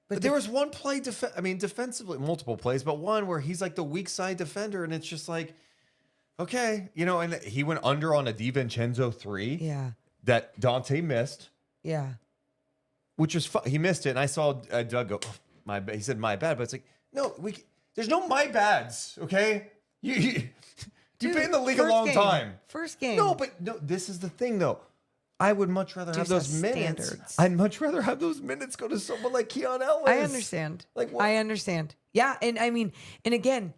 But there was one play, defensively, multiple plays, but one where he's like the weak side defender, and it's just like, okay, and he went under on a DiVincenzo 3 Yeah. that Dante missed, Yeah. which was he missed it, and I saw Doug go, oh, my bad. He said my bad, but it's like, no, there's no my bads, okay? You've been in the league a long time. First game. No, but no, this is the thing though. I would much rather have those minutes. Standards. I'd much rather have those minutes go to someone like Keon Ellis. I understand. Like what? I understand. Yeah, and I mean, and again,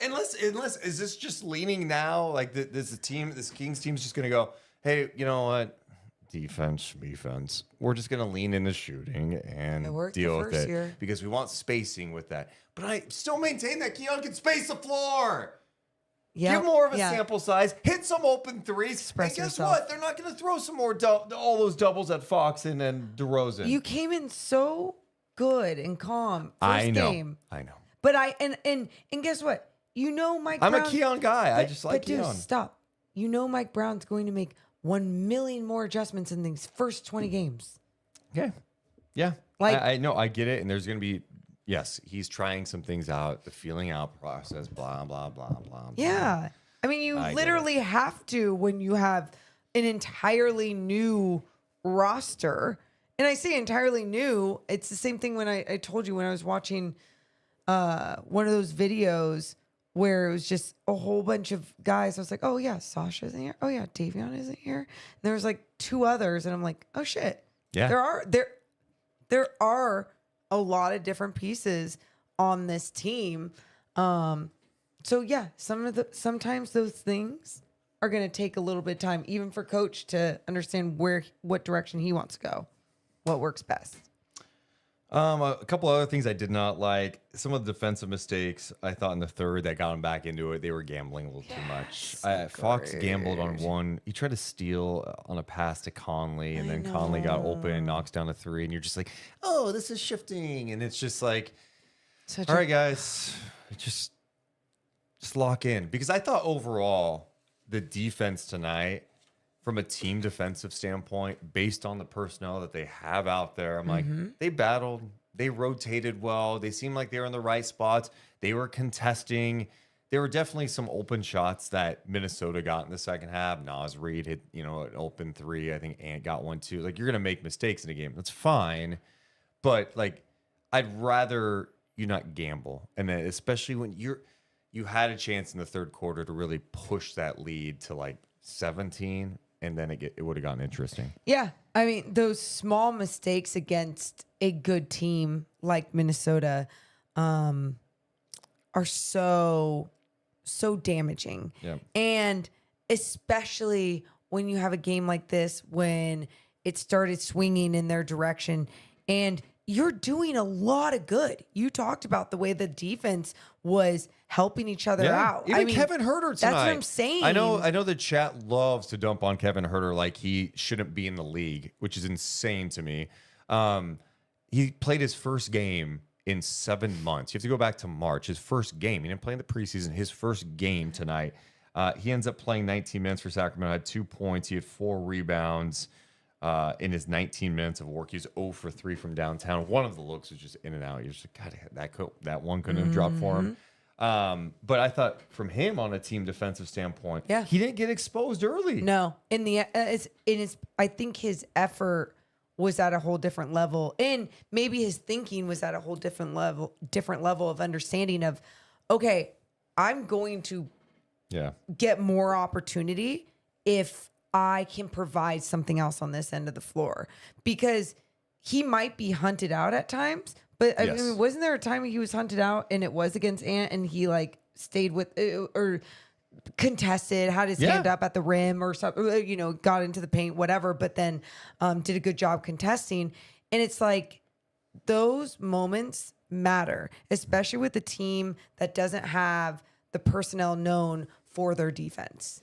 Unless is this just leaning now? Like this Kings team's just gonna go, hey, you know what? Defense. We're just gonna lean into shooting and deal with it year. because we want spacing with that. But I still maintain that Keon can space the floor. yeah, Give more of a yeah. sample size. Hit some open threes. Express and guess yourself. what? They're not gonna throw some more all those doubles at Fox and DeRozan. You came in so good and calm. First I know. game. I know. But and guess what? Mike I'm Brown. a Keon guy. I just like but dude, Keon. stop. Mike Brown's going to make 1 million more adjustments in these first 20 games. Okay. Yeah. Like- I know. I get it. And there's going to be, yes, he's trying some things out, the feeling out process, blah, blah, blah, blah, blah. Yeah. I mean, you I get literally have to when you have an entirely new roster. And I say entirely new. It's the same thing when I told you when I was watching one of those videos where it was just a whole bunch of guys. I was like, oh, yeah, Sasha isn't here. Oh, yeah, Davion isn't here. And there was like 2 others. And I'm like, oh, shit. Yeah. There are a lot of different pieces on this team. So, yeah, sometimes those things are going to take a little bit of time, even for coach to understand what direction he wants to go, what works best. A couple other things I did not like. Some of the defensive mistakes I thought in the third that got him back into it. They were gambling a little too much. Fox gambled on one. He tried to steal on a pass to Conley, and then Conley got open and knocks down a 3. And you're just like, oh, this is shifting. And it's just like, all right, guys, just lock in. Because I thought overall the defense tonight, from a team defensive standpoint, based on the personnel that they have out there, I'm like, they battled, they rotated well, they seemed like they were in the right spots, they were contesting. There were definitely some open shots that Minnesota got in the second half. Naz Reid hit, an open 3. I think Ant got one too. Like, you're gonna make mistakes in a game. That's fine, but like, I'd rather you not gamble, and then especially when you had a chance in the third quarter to really push that lead to like 17. And then it would have gotten interesting. Yeah. I mean, those small mistakes against a good team like Minnesota are so damaging. Yeah. And especially when you have a game like this, when it started swinging in their direction and you're doing a lot of good. You talked about the way the defense was helping each other out. Even Kevin Huerter tonight. That's what I'm saying. I know the chat loves to dump on Kevin Huerter like he shouldn't be in the league, which is insane to me. He played his first game in 7 months. You have to go back to March. His first game. He didn't play in the preseason. His first game tonight. He ends up playing 19 minutes for Sacramento. Had 2 points. He had 4 rebounds. In his 19 minutes of work, he's 0 for 3 from downtown. One of the looks was just in and out. You're just like, God, that one couldn't have dropped for him. But I thought from him on a team defensive standpoint, he didn't get exposed early. No, I think his effort was at a whole different level, and maybe his thinking was at a whole different level of understanding of, okay, I'm going to get more opportunity if I can provide something else on this end of the floor, because he might be hunted out at times. But I mean, wasn't there a time he was hunted out and it was against Ant and he like stayed with or contested, had his hand up at the rim or something, got into the paint, whatever, but then did a good job contesting. And it's like those moments matter, especially with a team that doesn't have the personnel known for their defense.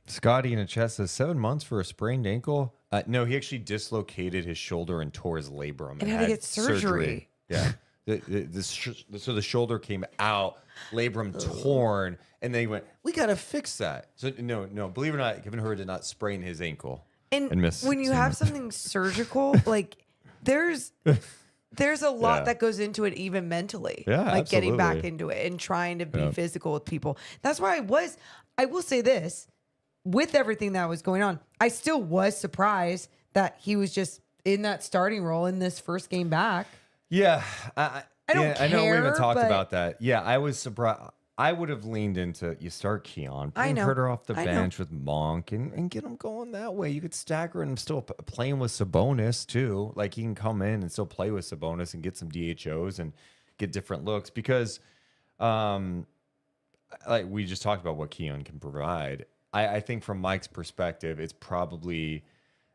Scotty in the chat says 7 months for a sprained ankle. No, he actually dislocated his shoulder and tore his labrum and had to get surgery. Yeah. So the shoulder came out, labrum torn, and they went, we got to fix that. So no, believe it or not, Kevin Huerter did not sprain his ankle. And when you have something surgical, like there's a lot that goes into it, even mentally. Yeah, like getting back absolutely. into it and trying to be physical with people. That's why I will say this, with everything that was going on, I still was surprised that he was just in that starting role in this first game back. Yeah, I don't I know we haven't care, talked but- about that. Yeah, I was surprised. I would have leaned into you start Keon, I bring know. Huerter off the I know. bench with Monk and get him going that way. You could stagger him still playing with Sabonis too. Like he can come in and still play with Sabonis and get some DHOs and get different looks because, like we just talked about what Keon can provide. I think from Mike's perspective, it's probably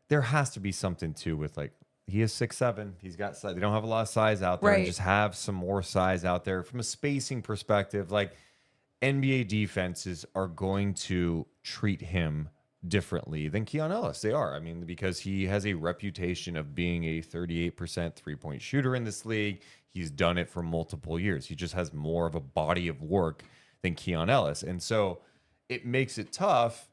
there has to be something too with like. He is 6'7". He's got size. They don't have a lot of size out there. Right. And just have some more size out there from a spacing perspective. Like NBA defenses are going to treat him differently than Keon Ellis. They are. I mean, because he has a reputation of being a 38% 3-point shooter in this league. He's done it for multiple years. He just has more of a body of work than Keon Ellis. And so it makes it tough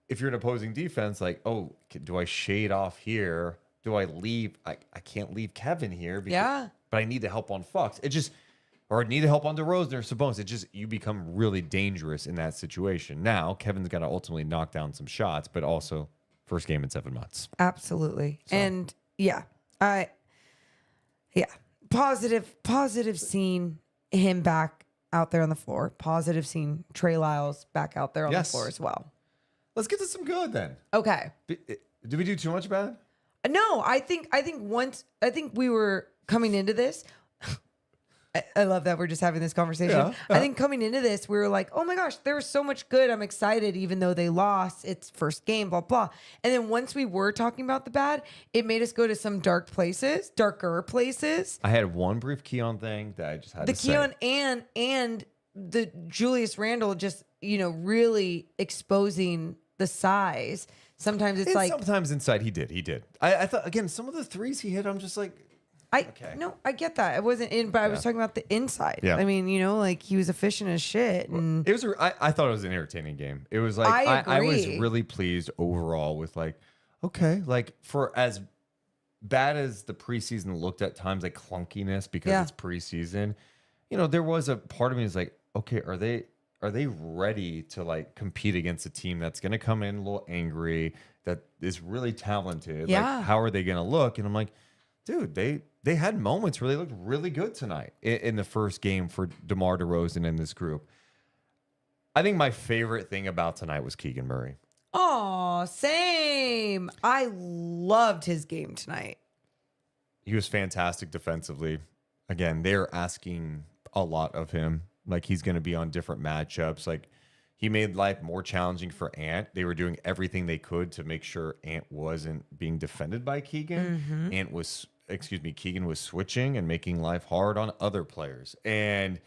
if you're an opposing defense. Like, oh, do I shade off here? Do I leave? I can't leave Kevin here. Because, but I need the help on Fox. Or I need the help on DeRozan or Sabonis. You become really dangerous in that situation. Now, Kevin's got to ultimately knock down some shots, but also first game in 7 months. Absolutely. So. And positive seeing him back out there on the floor. Positive seeing Trey Lyles back out there on the floor as well. Let's get to some good then. Okay. Did we do too much bad? No, I think we were coming into this. I love that we're just having this conversation. Yeah. I think coming into this, we were like, oh my gosh, there was so much good. I'm excited, even though they lost. It's first game, blah, blah. And then once we were talking about the bad, it made us go to some darker places. I had one brief Keon thing that I just had to say. The Keon and the Julius Randle just, really exposing the size. Sometimes it's like sometimes inside he did. I thought again some of the threes he hit. I'm just like, okay. No, I get that. It wasn't in, but I was talking about the inside. Yeah. I mean, like he was efficient as shit. And it was. I thought it was an entertaining game. It was like I was really pleased overall with like, okay, like for as bad as the preseason looked at times, like clunkiness because it's preseason. There was a part of me is like, okay, are they ready to like compete against a team that's going to come in a little angry, that is really talented? Yeah. Like, how are they going to look? And I'm like, dude, they had moments where they looked really good tonight in the first game for DeMar DeRozan in this group. I think my favorite thing about tonight was Keegan Murray. oh, same. I loved his game tonight. He was fantastic defensively. Again, they're asking a lot of him. Like he's going to be on different matchups. Like he made life more challenging for Ant. They were doing everything they could to make sure Ant wasn't being defended by Keegan. Keegan was switching and making life hard on other players. And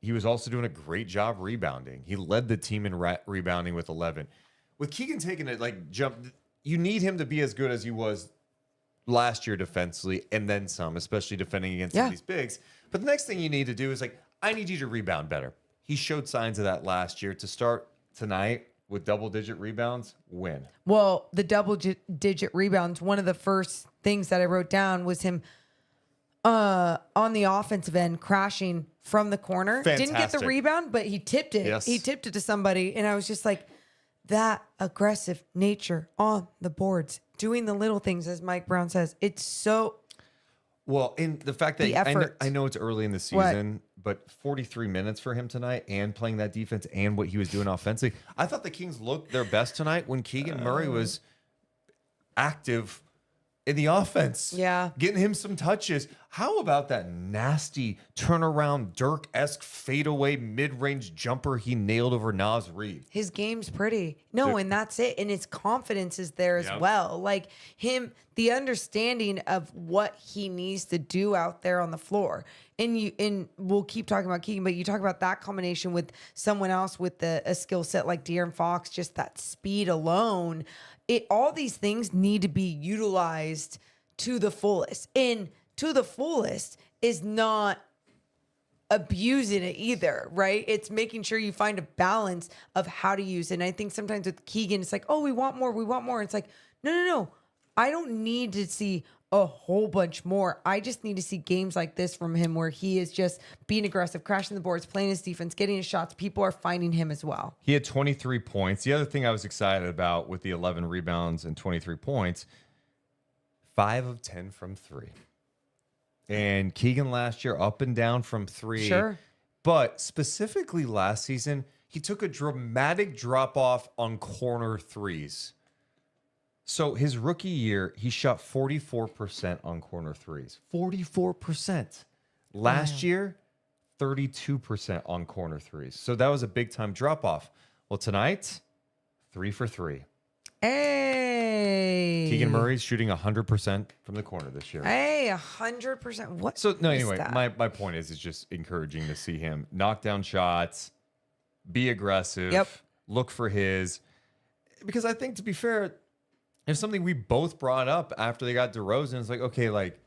he was also doing a great job rebounding. He led the team in rebounding with 11. With Keegan taking it like jump, you need him to be as good as he was last year defensively and then some, especially defending against some of these bigs. But the next thing you need to do is like, I need you to rebound better. He showed signs of that last year. To start tonight with double-digit rebounds, win. Well, the double-digit rebounds, one of the first things that I wrote down was him on the offensive end crashing from the corner. Fantastic. Didn't get the rebound, but he tipped it. Yes. He tipped it to somebody. And I was just like, that aggressive nature on the boards, doing the little things, as Mike Brown says. It's so... Well, in the fact that The effort. I know it's early in the season, but 43 minutes for him tonight and playing that defense and what he was doing offensively. I thought the Kings looked their best tonight when Keegan Murray was active in the offense. Yeah. Getting him some touches. How about that nasty turnaround Dirk-esque fadeaway mid-range jumper he nailed over Naz Reid? His game's pretty. No, and that's it. And his confidence is there as well. Like the understanding of what he needs to do out there on the floor. And we'll keep talking about Keegan, but you talk about that combination with someone else with a skill set like De'Aaron Fox, just that speed alone. All these things need to be utilized to the fullest. And to the fullest is not abusing it either, right? It's making sure you find a balance of how to use it. And I think sometimes with Keegan, it's like, oh, we want more. It's like, no. I don't need to see a whole bunch more. I just need to see games like this from him where he is just being aggressive, crashing the boards, playing his defense, getting his shots. People are finding him as well. He had 23 points. The other thing I was excited about with the 11 rebounds and 23 points, 5 of 10 from 3. And Keegan last year up and down from 3. Sure. But specifically last season, he took a dramatic drop off on corner threes. So his rookie year, he shot 44% on corner threes. 44%. Last year, 32% on corner threes. So that was a big time drop off. Well, tonight, 3 for 3. Hey. Keegan Murray's shooting 100% from the corner this year. Hey, 100%. What? So no, anyway, that? my point is it's just encouraging to see him knock down shots, be aggressive, look for his. Because I think, to be fair, it's something we both brought up after they got DeRozan. It's like, okay, like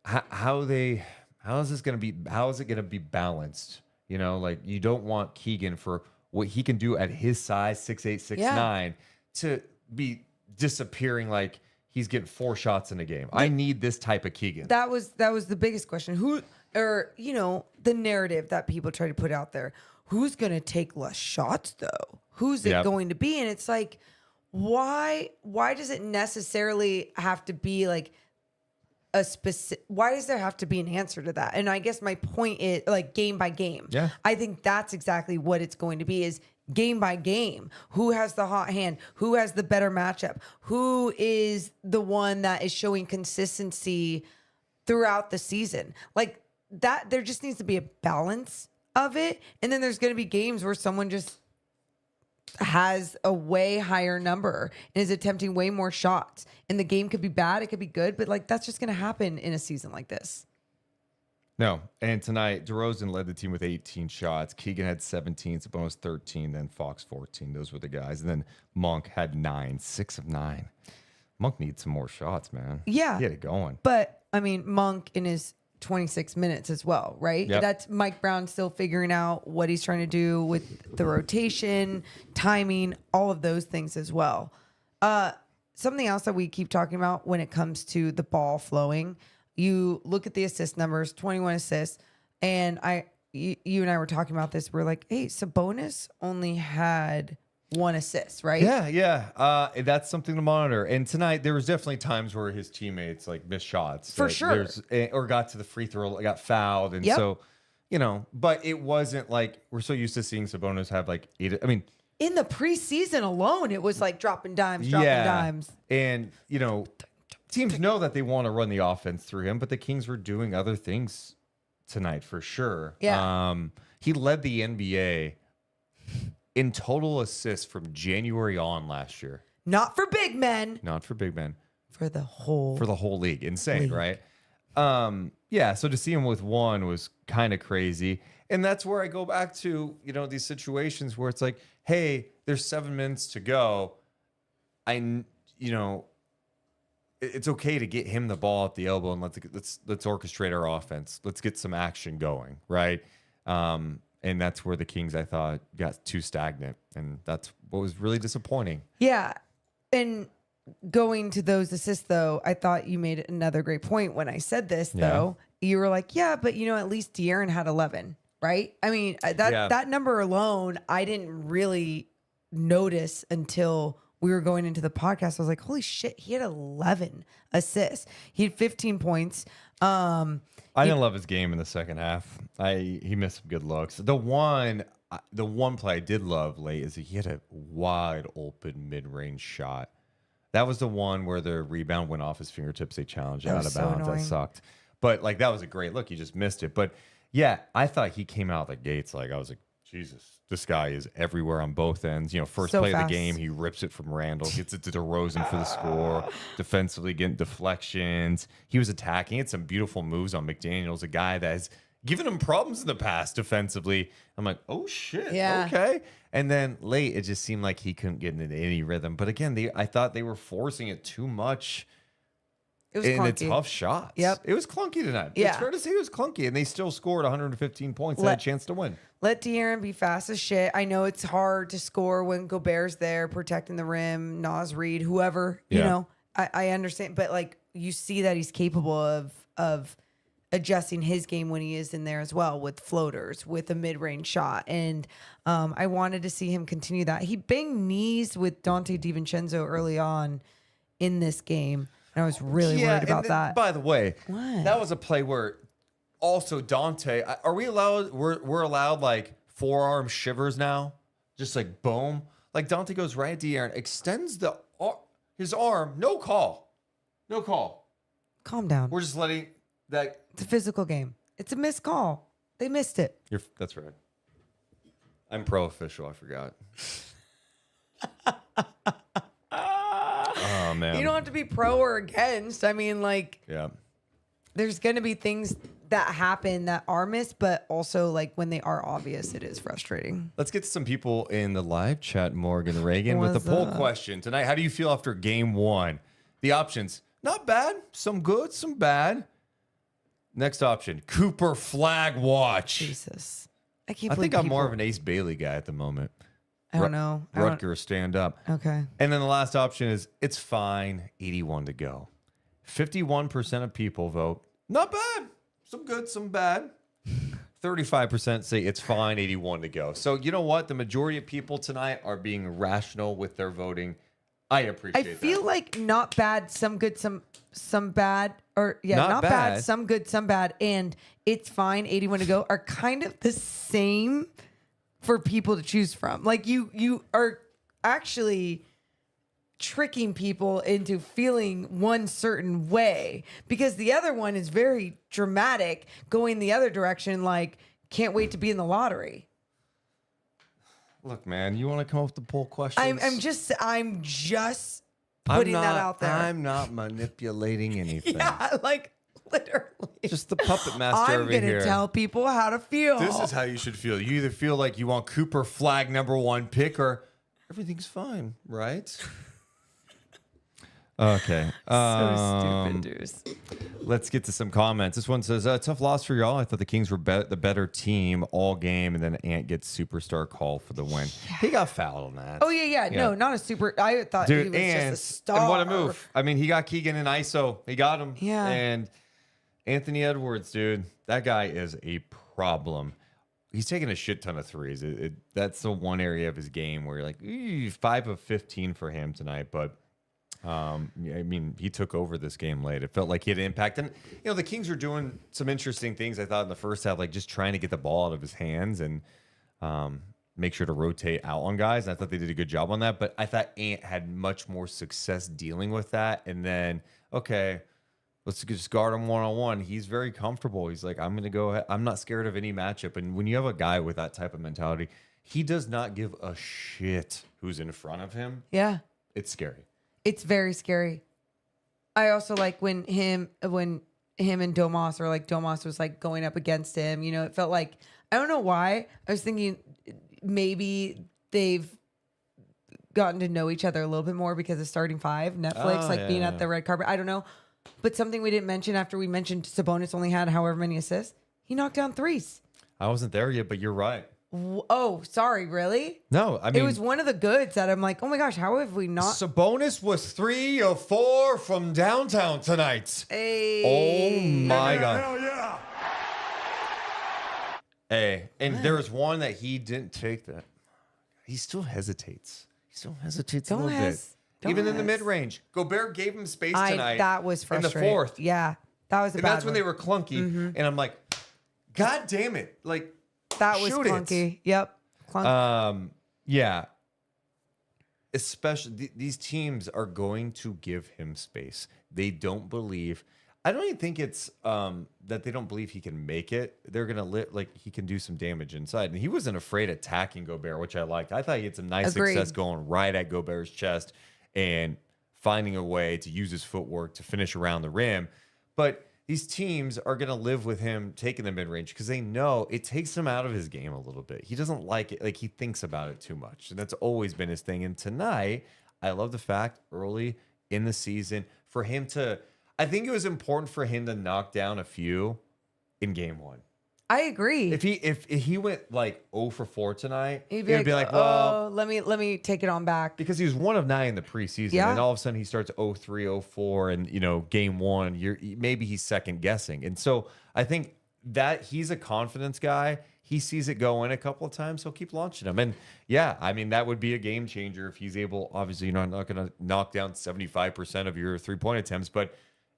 how is it going to be balanced? You know, like you don't want Keegan for what he can do at his size, 6'8", 6'9", to be disappearing like he's getting 4 shots in a game. I need this type of Keegan. That was the biggest question. The narrative that people try to put out there. Who's going to take less shots though? Who's it going to be? And it's like, why does it necessarily have to be like a specific, why does there have to be an answer to that? And I guess my point is like game by game. Yeah. I think that's exactly what it's going to be, is game by game. Who has the hot hand? Who has the better matchup? Who is the one that is showing consistency throughout the season? Like that, there just needs to be a balance of it. And then there's going to be games where someone just has a way higher number and is attempting way more shots. And the game could be bad, it could be good, but like that's just going to happen in a season like this. No. And tonight, DeRozan led the team with 18 shots. Keegan had 17, Sabonis 13, then Fox 14. Those were the guys. And then Monk had 9, 6 of 9. Monk needs some more shots, man. Yeah. Get it going. But I mean, Monk in his 26 minutes as well, right? Yep. That's Mike Brown still figuring out what he's trying to do with the rotation, timing, all of those things as well. Something else that we keep talking about when it comes to the ball flowing, you look at the assist numbers, 21 assists, and you and I were talking about this. We're like, hey, Sabonis only had 1 assist, right? Yeah. That's something to monitor. And tonight, there was definitely times where his teammates like missed shots. For sure. Or got to the free throw, got fouled. And so, but it wasn't like we're so used to seeing Sabonis have like 8. I mean, in the preseason alone, it was like dropping dimes. And, teams know that they want to run the offense through him, but the Kings were doing other things tonight for sure. Yeah. He led the NBA in total assists from January on last year. Not for big men. For the whole league. Insane, right? So to see him with 1 was kind of crazy. And that's where I go back to, these situations where it's like, hey, there's 7 minutes to go. It's okay to get him the ball at the elbow and let's orchestrate our offense. Let's get some action going, right? And that's where the Kings, I thought, got too stagnant. And that's what was really disappointing. Yeah. And going to those assists, though, I thought you made another great point when I said this, though. You were like, yeah, but, at least De'Aaron had 11, right? I mean, that number alone, I didn't really notice until we were going into the podcast. I was like, holy shit, he had 11 assists. He had 15 points. I didn't love his game in the second half. He missed some good looks. The one play I did love late is he had a wide open mid-range shot. That was the one where the rebound went off his fingertips. They challenged it out of bounds. That sucked. But like that was a great look. He just missed it. But yeah, I thought he came out the gates like I was like, Jesus, this guy is everywhere on both ends. First play of the game, he rips it from Randall, gets it to DeRozan for the score. Defensively, getting deflections. He was attacking. He had some beautiful moves on McDaniels, a guy that has given him problems in the past defensively. I'm like, oh shit, okay. And then late, it just seemed like he couldn't get into any rhythm. But again, I thought they were forcing it too much. It was and clunky. tough shots. Yep. It was clunky tonight. Yeah. It's fair to say it was clunky, and they still scored 115 points and had a chance to win. Let De'Aaron be fast as shit. I know it's hard to score when Gobert's there protecting the rim, Nas Reed, whoever, you know. I understand, but like you see that he's capable of adjusting his game when he is in there as well with floaters, with a mid-range shot. And I wanted to see him continue that. He banged knees with Dante DiVincenzo early on in this game. And I was really worried about that. By the way, What? that was a play where also Dante, are we allowed, we're allowed like forearm shivers now? Just like boom. Like Dante goes right at De'Aaron, extends his arm, no call. No call. Calm down. We're just letting that. It's a physical game. It's a missed call. They missed it. That's right. I'm pro official. I forgot. Oh man. You don't have to be pro or against. I mean, like, Yeah. there's going to be things that happen that are missed, but also like when they are obvious, it is frustrating. Let's get to some people in the live chat, Morgan Reagan, with the What's poll up? question tonight. How do you feel after game one? The options, not bad, some good, some bad. Next option, Cooper flag watch. Jesus. I can't I believe think I'm more people- of an Ace Bailey guy at the moment. I don't know. I don't- Rutgers, stand up. Okay. And then the last option is it's fine, 81 to go. 51% of people vote, not bad, some good, some bad. 35% say it's fine, 81 to go. So you know what? The majority of people tonight are being rational with their voting. I appreciate I that. feel like not bad, some good, some bad, or yeah, Not not, bad. bad, some good, some bad, and it's fine, 81 to go are kind of the same for people to choose from. Like you are actually tricking people into feeling one certain way because the other one is very dramatic, going the other direction, like can't wait to be in the lottery. Look, man, you want to come up with the poll questions? I'm just putting that out there. I'm not manipulating anything. Yeah, like literally. Just the puppet master I'm over gonna here. tell people how to feel. This is how you should feel. You either feel like you want Cooper flag #1 pick or everything's fine, right? Okay. so stupid, Deuce. Let's get to some comments. This one says, tough loss for y'all. I thought the Kings were the better team all game, and then Ant gets superstar call for the win. He got fouled on that. Oh yeah. No, not a super. I thought Dude, he was and, just a star. and what a move. I mean, he got Keegan in ISO. He got him. Yeah. And Anthony Edwards, dude, that guy is a problem. He's taking a shit ton of threes. That's the one area of his game where you're like, 5 of 15 for him tonight. But, I mean, he took over this game late. It felt like he had impact. And, the Kings were doing some interesting things, I thought, in the first half, like just trying to get the ball out of his hands and make sure to rotate out on guys. And I thought they did a good job on that. But I thought Ant had much more success dealing with that. And then, okay, let's just guard him one-on-one. He's very comfortable. He's like, I'm going to go ahead. I'm not scared of any matchup. And when you have a guy with that type of mentality, he does not give a shit who's in front of him. Yeah, It's scary. it's very scary. I also like when him and Domas, or like Domas was like going up against him. It felt like, I don't know why. I was thinking maybe they've gotten to know each other a little bit more because of Starting Five, Netflix, being at the red carpet. I don't know. But something we didn't mention after we mentioned Sabonis only had however many assists, he knocked down threes. I wasn't there yet, but you're right. Oh, sorry, really? No, I mean, It was one of the goods that I'm like, oh my gosh, how have we not? Sabonis was 3 of 4 from downtown tonight. Hey. Oh my God. Hell yeah. Hey, and there was one that he didn't take that. He still hesitates. a little bit. Even in the mid-range. Gobert gave him space tonight. That was frustrating. In the fourth. Yeah, that was a And bad that's when one. they were clunky. And I'm like, God damn it. Like, That was shoot it. clunky. Yep. Clunky. Yeah. Especially these teams are going to give him space. They don't believe. I don't even think it's that they don't believe he can make it. They're gonna he can do some damage inside, and he wasn't afraid of attacking Gobert, which I liked. I thought he had some nice Agreed. success going right at Gobert's chest and finding a way to use his footwork to finish around the rim. But these teams are gonna live with him taking the mid range because they know it takes him out of his game a little bit. He doesn't like it. Like, he thinks about it too much, and that's always been his thing. And tonight, I love the fact early in the season for him to. I think it was important for him to knock down a few in game 1. I agree. If he went like 0 for 4 tonight, He'd it'd be like, well, let me take it on back. because he was 1 of 9 in the preseason, Yeah. and all of a sudden he starts 0-3, 0-4, and game 1, maybe he's second guessing, and so I think that he's a confidence guy. He sees it go in a couple of times, he'll keep launching them, and yeah, I mean that would be a game changer if he's able. Obviously, you're not going to knock down 75% of your 3-point attempts, but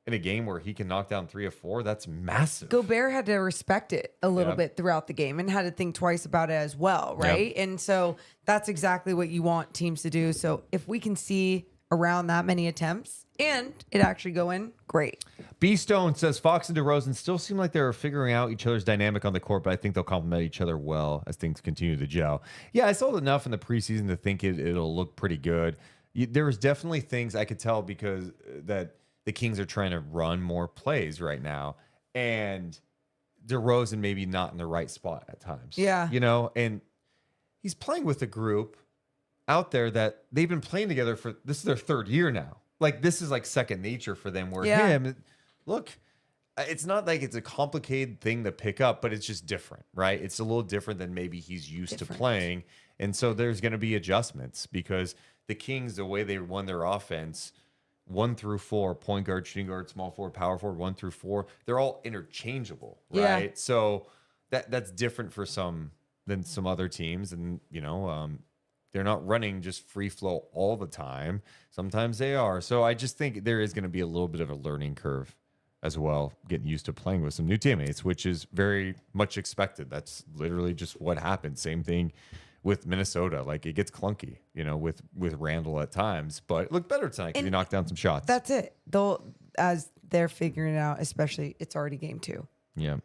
in a game where he can knock down 3 or 4, that's massive. Gobert had to respect it a little bit throughout the game and had to think twice about it as well, right? And so that's exactly what you want teams to do. So if we can see around that many attempts and it actually go in, great. B Stone says Fox and DeRozan still seem like they're figuring out each other's dynamic on the court, but I think they'll complement each other well as things continue to gel. Yeah, I saw enough in the preseason to think it'll look pretty good. There was definitely things I could tell because that the Kings are trying to run more plays right now, and DeRozan maybe not in the right spot at times. Yeah. And he's playing with a group out there that they've been playing together for, this is their 3rd year now. Like, this is like second nature for them, where look, it's not like it's a complicated thing to pick up, but it's just different, right? It's a little different than maybe he's used to playing. And so there's going to be adjustments because the Kings, the way they run their offense, 1 through 4, point guard, shooting guard, small forward, power forward, 1 through 4, they're all interchangeable, right? Yeah. So that's different for some than some other teams. And, they're not running just free flow all the time. Sometimes they are. So I just think there is going to be a little bit of a learning curve as well, getting used to playing with some new teammates, which is very much expected. That's literally just what happened. Same thing with Minnesota. Like, it gets clunky, with Randall at times, but it looked better tonight because he knocked down some shots. That's it. As they're figuring it out, especially it's already game 2. Yeah.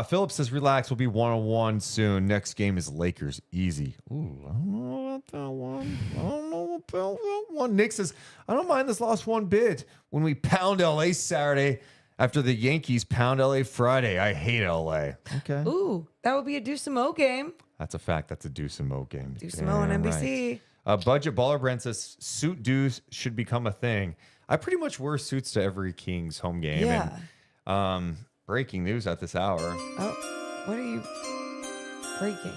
Phillips says, relax, we'll be 1-1 soon. Next game is Lakers. Easy. Ooh, I don't know about that one. I don't know about that one. Nick says, I don't mind this loss one bit. When we pound LA Saturday after the Yankees pound LA Friday, I hate LA. Okay. Ooh, that would be a Deuce and Mo game. That's a fact. That's a Deuce and Mo game. Deuce and Mo on NBC. Right. Budget Baller Brent says, suit dues should become a thing. I pretty much wear suits to every Kings home game. Yeah. And, breaking news at this hour. Oh, what are you breaking?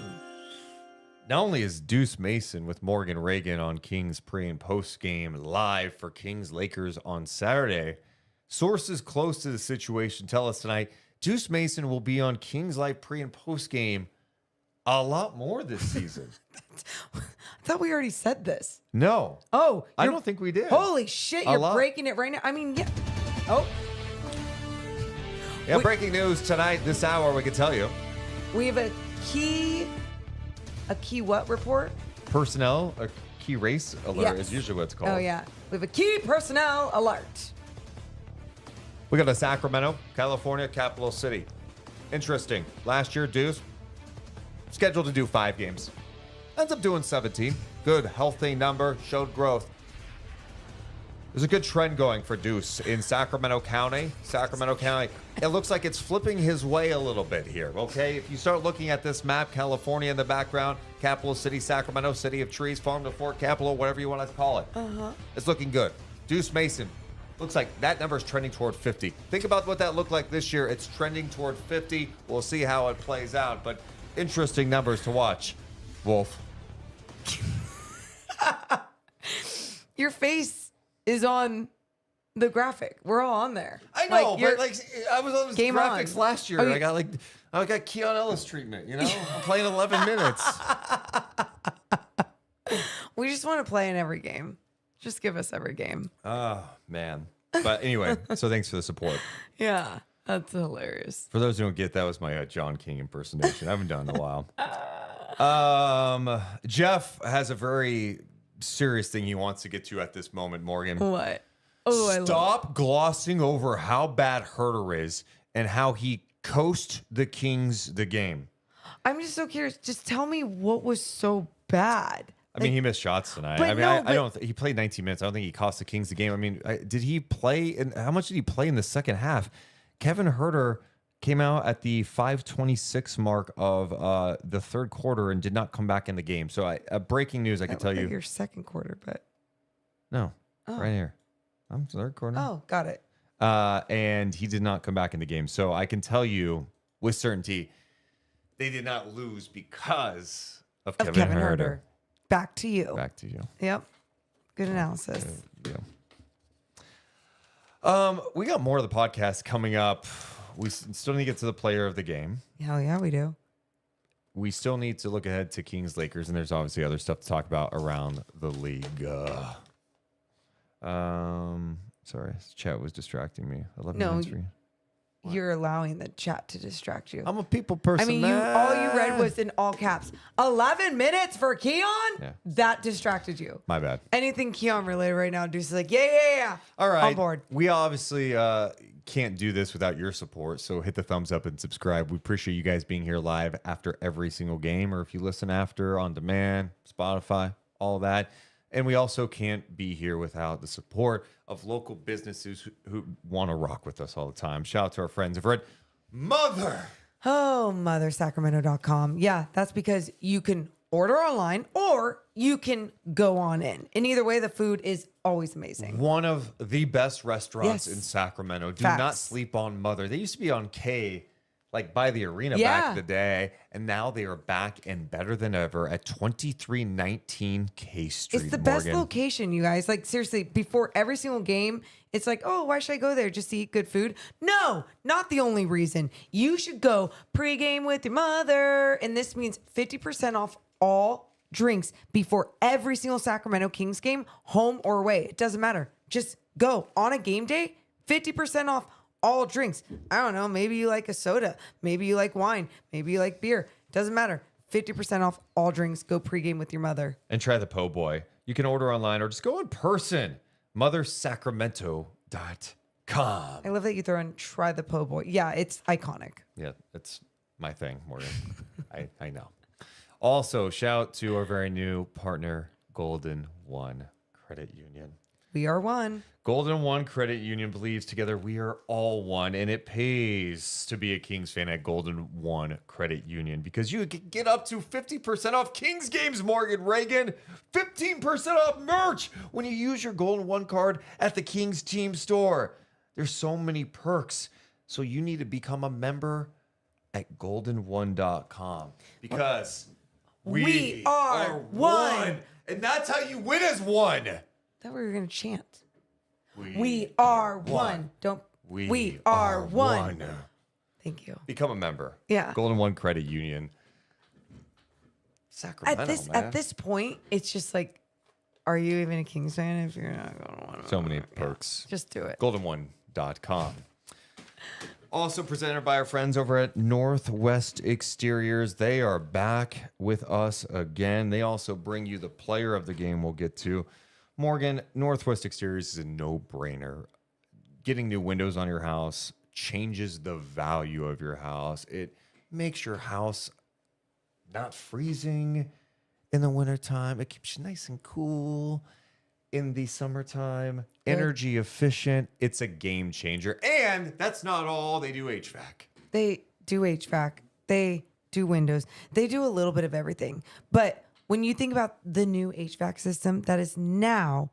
Not only is Deuce Mason with Morgan Reagan on Kings pre and post game live for Kings Lakers on Saturday, sources close to the situation tell us tonight Deuce Mason will be on Kings Live pre and post game a lot more this season. I thought we already said this. No. Oh, I don't think we did. Holy shit, you're breaking it right now. I mean, yeah. Oh. Yeah, breaking news tonight, this hour, we can tell you. We have a key what report? Personnel, a key race alert is usually what it's called. Oh, yeah. We have a key personnel alert. We got a Sacramento, California, capital city. Interesting. Last year, Deuce scheduled to do 5 games. Ends up doing 17. Good, healthy number, showed growth. There's a good trend going for Deuce in Sacramento County. It looks like it's flipping his way a little bit here, okay? If you start looking at this map, California in the background, capital city, Sacramento, city of trees, farm to fort, capital, whatever you want to call it. It's looking good. Deuce Mason, looks like that number is trending toward 50. Think about what that looked like this year. It's trending toward 50. We'll see how it plays out, but interesting numbers to watch. Wolf. Your face is on the graphic. We're all on there. I know, but I was on his Game graphics on. last year. I got Keon Ellis treatment, I'm playing 11 minutes. We just want to play in every game. Just give us every game. Oh, man. But anyway, so thanks for the support. Yeah, that's hilarious. For those who don't get, that was my John King impersonation. I haven't done it in a while. Jeff has a very serious thing he wants to get to at this moment, Morgan. What? Oh, Stop glossing over how bad Huerter is and how he coached the Kings the game. I'm just so curious. Just tell me what was so bad. I mean, he missed shots tonight. But I don't. He played 19 minutes. I don't think he cost the Kings the game. I mean, did he play? And how much did he play in the second half? Kevin Huerter came out at the 5:26 mark of the third quarter and did not come back in the game. So, breaking news, I can tell you. Your second quarter, but No, right here. I'm third quarter. Oh, got it. And he did not come back in the game. So I can tell you with certainty, they did not lose because of Kevin Huerter. Back to you. Back to you. Yep. Good analysis. We got more of the podcast coming up. We still need to get to the player of the game. Hell yeah, we do. We still need to look ahead to Kings Lakers, and there's obviously other stuff to talk about around the league. Sorry, this chat was distracting me. 11 minutes for you. You're allowing the chat to distract you. I'm a people person. I mean, all you read was in all caps. 11 minutes for Keon? Yeah. That distracted you. My bad. Anything Keon related right now, Deuce is like, yeah. All right. On board. We obviously can't do this without your support, so hit the thumbs up and subscribe. We appreciate you guys being here live after every single game, or if you listen after on demand, Spotify, all that. And we also can't be here without the support of local businesses who want to rock with us all the time. Shout out to our friends over at mothersacramento.com. Yeah, that's because you can order online or you can go on in. And either way, the food is always amazing. One of the best restaurants Yes. in Sacramento. Do Facts. not sleep on Mother. They used to be on K, like by the arena back Yeah. in the day. And now they are back and better than ever at 2319 K Street. It's the best Morgan. location, you guys. Like, seriously, before every single game, it's like, oh, why should I go there? Just to eat good food? No, not the only reason. You should go pregame with your mother. And this means 50% off all drinks before every single Sacramento Kings game, home or away. It doesn't matter. Just go on a game day, 50% off all drinks. I don't know. Maybe you like a soda. Maybe you like wine. Maybe you like beer. Doesn't matter. 50% off all drinks. Go pregame with your mother. And try the po' boy. You can order online or just go in person. mothersacramento.com. I love that you throw in try the po' boy. Yeah, it's iconic. Yeah, that's my thing, Morgan. I know. Also, shout out to our very new partner, Golden One Credit Union. We are one. Golden One Credit Union believes together we are all one, and it pays to be a Kings fan at Golden One Credit Union because you can get up to 50% off Kings games, Morgan Reagan. 15% off merch when you use your Golden One card at the Kings team store. There's so many perks, so you need to become a member at goldenone.com because we are one. And that's how you win as one. I thought we were going to chant. We are one. Don't. We are one. Thank you. Become a member. Yeah. Golden One Credit Union. Sacramento, At this point, it's just like, are you even a Kings fan if you're not going to want to? So many perks. Just do it. Goldenone.com. Also presented by our friends over at Northwest Exteriors. They are back with us again. They also bring you the player of the game we'll get to. Morgan, Northwest Exteriors is a no-brainer. Getting new windows on your house changes the value of your house. It makes your house not freezing in the wintertime. It keeps you nice and cool in the summertime. Energy efficient. It's a game changer. And that's not all. They do HVAC. They do HVAC. They do windows. They do a little bit of everything. But when you think about the new HVAC system that is now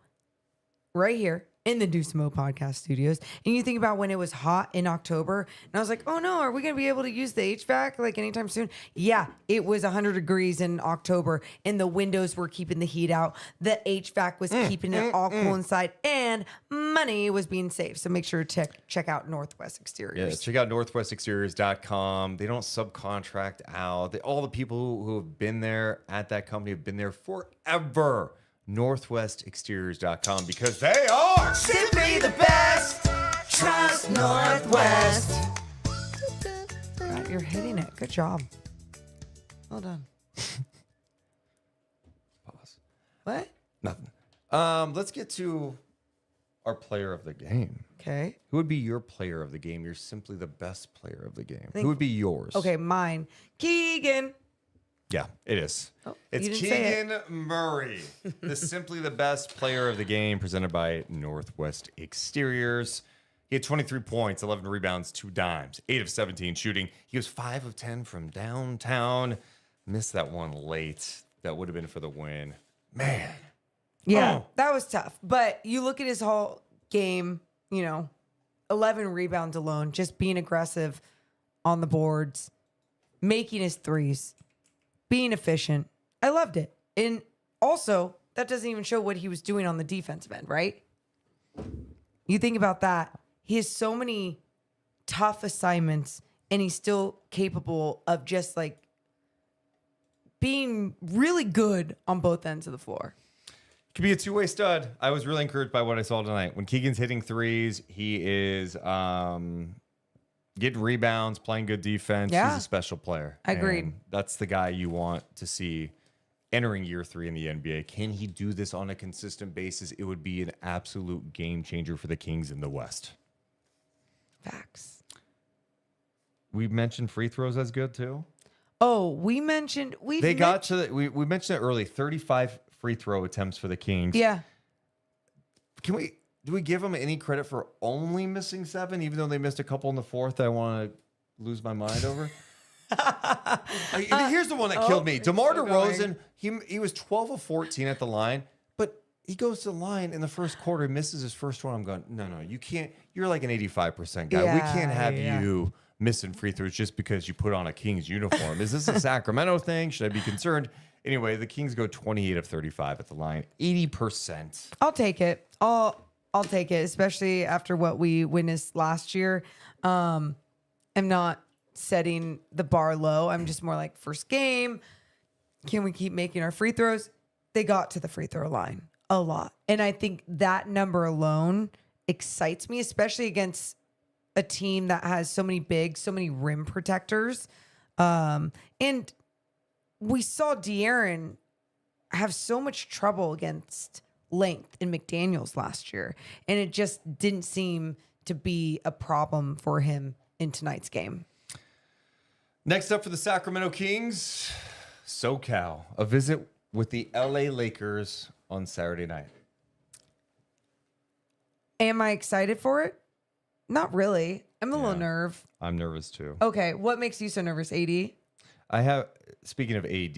right here in the Deuce and Mo podcast studios, and you think about when it was hot in October, and I was like, oh no, are we going to be able to use the HVAC like anytime soon? Yeah, it was 100 degrees in October, and the windows were keeping the heat out. The HVAC was keeping it all cool inside, and money was being saved. So make sure to check out Northwest Exteriors. Yeah, check out northwestexteriors.com. They don't subcontract out. All the people who have been there at that company have been there forever. northwestexteriors.com because they are Simply the best. Trust Northwest. God, you're hitting it. Good job. Well done. Pause. What? Nothing. Let's get to our player of the game. Okay. Who would be your player of the game? You're simply the best player of the game. Think- Who would be yours? Okay, mine. Keegan. Yeah, it is. Oh, It's you didn't say it. Keegan Murray, the simply the best player of the game, presented by Northwest Exteriors. He had 23 points, 11 rebounds, 2 dimes, 8 of 17 shooting. He was 5 of 10 from downtown. Missed that one late. That would have been for the win. Man. Yeah, Oh. that was tough. But you look at his whole game, 11 rebounds alone, just being aggressive on the boards, making his threes, being efficient. I loved it. And also, that doesn't even show what he was doing on the defensive end, right? You think about that. He has so many tough assignments, and he's still capable of just like being really good on both ends of the floor. Could be a two-way stud. I was really encouraged by what I saw tonight. When Keegan's hitting threes, he is getting rebounds, playing good defense. Yeah. He's a special player. I agreed. And that's the guy you want to see entering year 3 in the NBA. Can he do this on a consistent basis? It would be an absolute game changer for the Kings in the West. Facts. We mentioned free throws as good too. Oh, we mentioned we mentioned it early. 35 free throw attempts for the Kings. Yeah. Do we give them any credit for only missing 7, even though they missed a couple in the fourth? I want to lose my mind over. Here's the one that killed me. DeMar DeRozan, he was 12 of 14 at the line, but he goes to the line in the first quarter, misses his first one. I'm going, no, you can't. You're like an 85% guy. We can't have you missing free throws just because you put on a Kings uniform. Is this a Sacramento thing? Should I be concerned? Anyway, the Kings go 28 of 35 at the line, 80%. I'll take it. I'll take it, especially after what we witnessed last year. I'm not setting the bar low. I'm just more like, first game, can we keep making our free throws? They got to the free throw line a lot. And I think that number alone excites me, especially against a team that has so many bigs, so many rim protectors. And we saw De'Aaron have so much trouble against length in McDaniels last year. And it just didn't seem to be a problem for him in tonight's game. Next up for the Sacramento Kings, SoCal, a visit with the LA Lakers on Saturday night. Am I excited for it? Not really. I'm a little nervous. I'm nervous too. Okay, what makes you so nervous, AD? Speaking of AD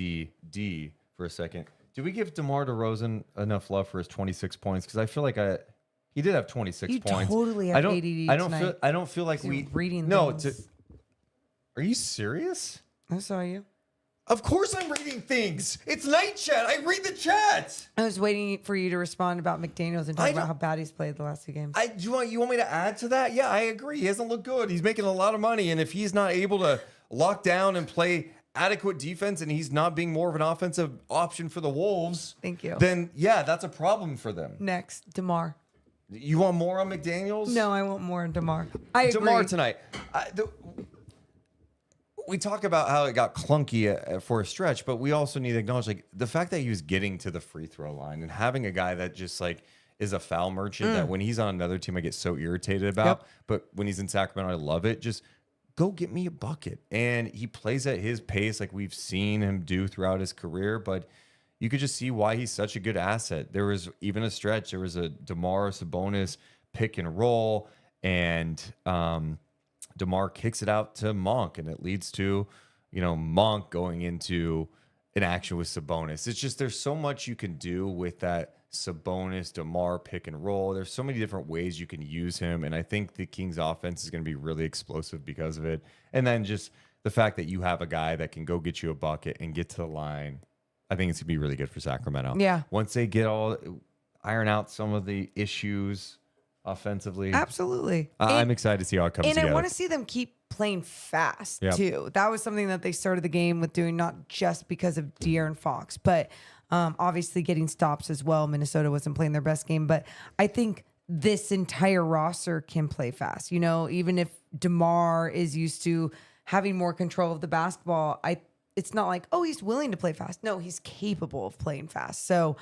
for a second, did we give DeMar DeRozan enough love for his 26 points? Because I feel like he did have 26 you points. You totally have ADD I don't feel like you're reading things. Are you serious? I saw you. Of course I'm reading things. It's night chat. I read the chat. I was waiting for you to respond about McDaniels and talk about how bad he's played the last 2 games. You want me to add to that? Yeah, I agree. He hasn't looked good. He's making a lot of money, and if he's not able to lock down and play adequate defense, and he's not being more of an offensive option for the Wolves, thank you. Then yeah, that's a problem for them. Next, DeMar. You want more on McDaniels? No, I want more on DeMar. I agree. DeMar tonight. We talk about how it got clunky for a stretch, but we also need to acknowledge like the fact that he was getting to the free throw line and having a guy that just like is a foul merchant that when he's on another team I get so irritated about. Yep. But when he's in Sacramento, I love it. Just go get me a bucket. And he plays at his pace like we've seen him do throughout his career, but you could just see why he's such a good asset. There was even a stretch. There was a DeMar Sabonis pick and roll, and DeMar kicks it out to Monk, and it leads to, Monk going into an action with Sabonis. It's just there's so much you can do with that Sabonis, DeMar pick and roll. There's so many different ways you can use him, and I think the Kings offense is going to be really explosive because of it. And then just the fact that you have a guy that can go get you a bucket and get to the line, I think it's going to be really good for Sacramento. Yeah. Once they iron out some of the issues offensively. Absolutely. I'm excited to see how it comes together. And I want to see them keep playing fast, too. That was something that they started the game with doing, not just because of De'Aaron Fox, but obviously getting stops as well. Minnesota wasn't playing their best game, but I think this entire roster can play fast. Even if DeMar is used to having more control of the basketball, it's not like, oh, he's willing to play fast. No, he's capable of playing fast. So,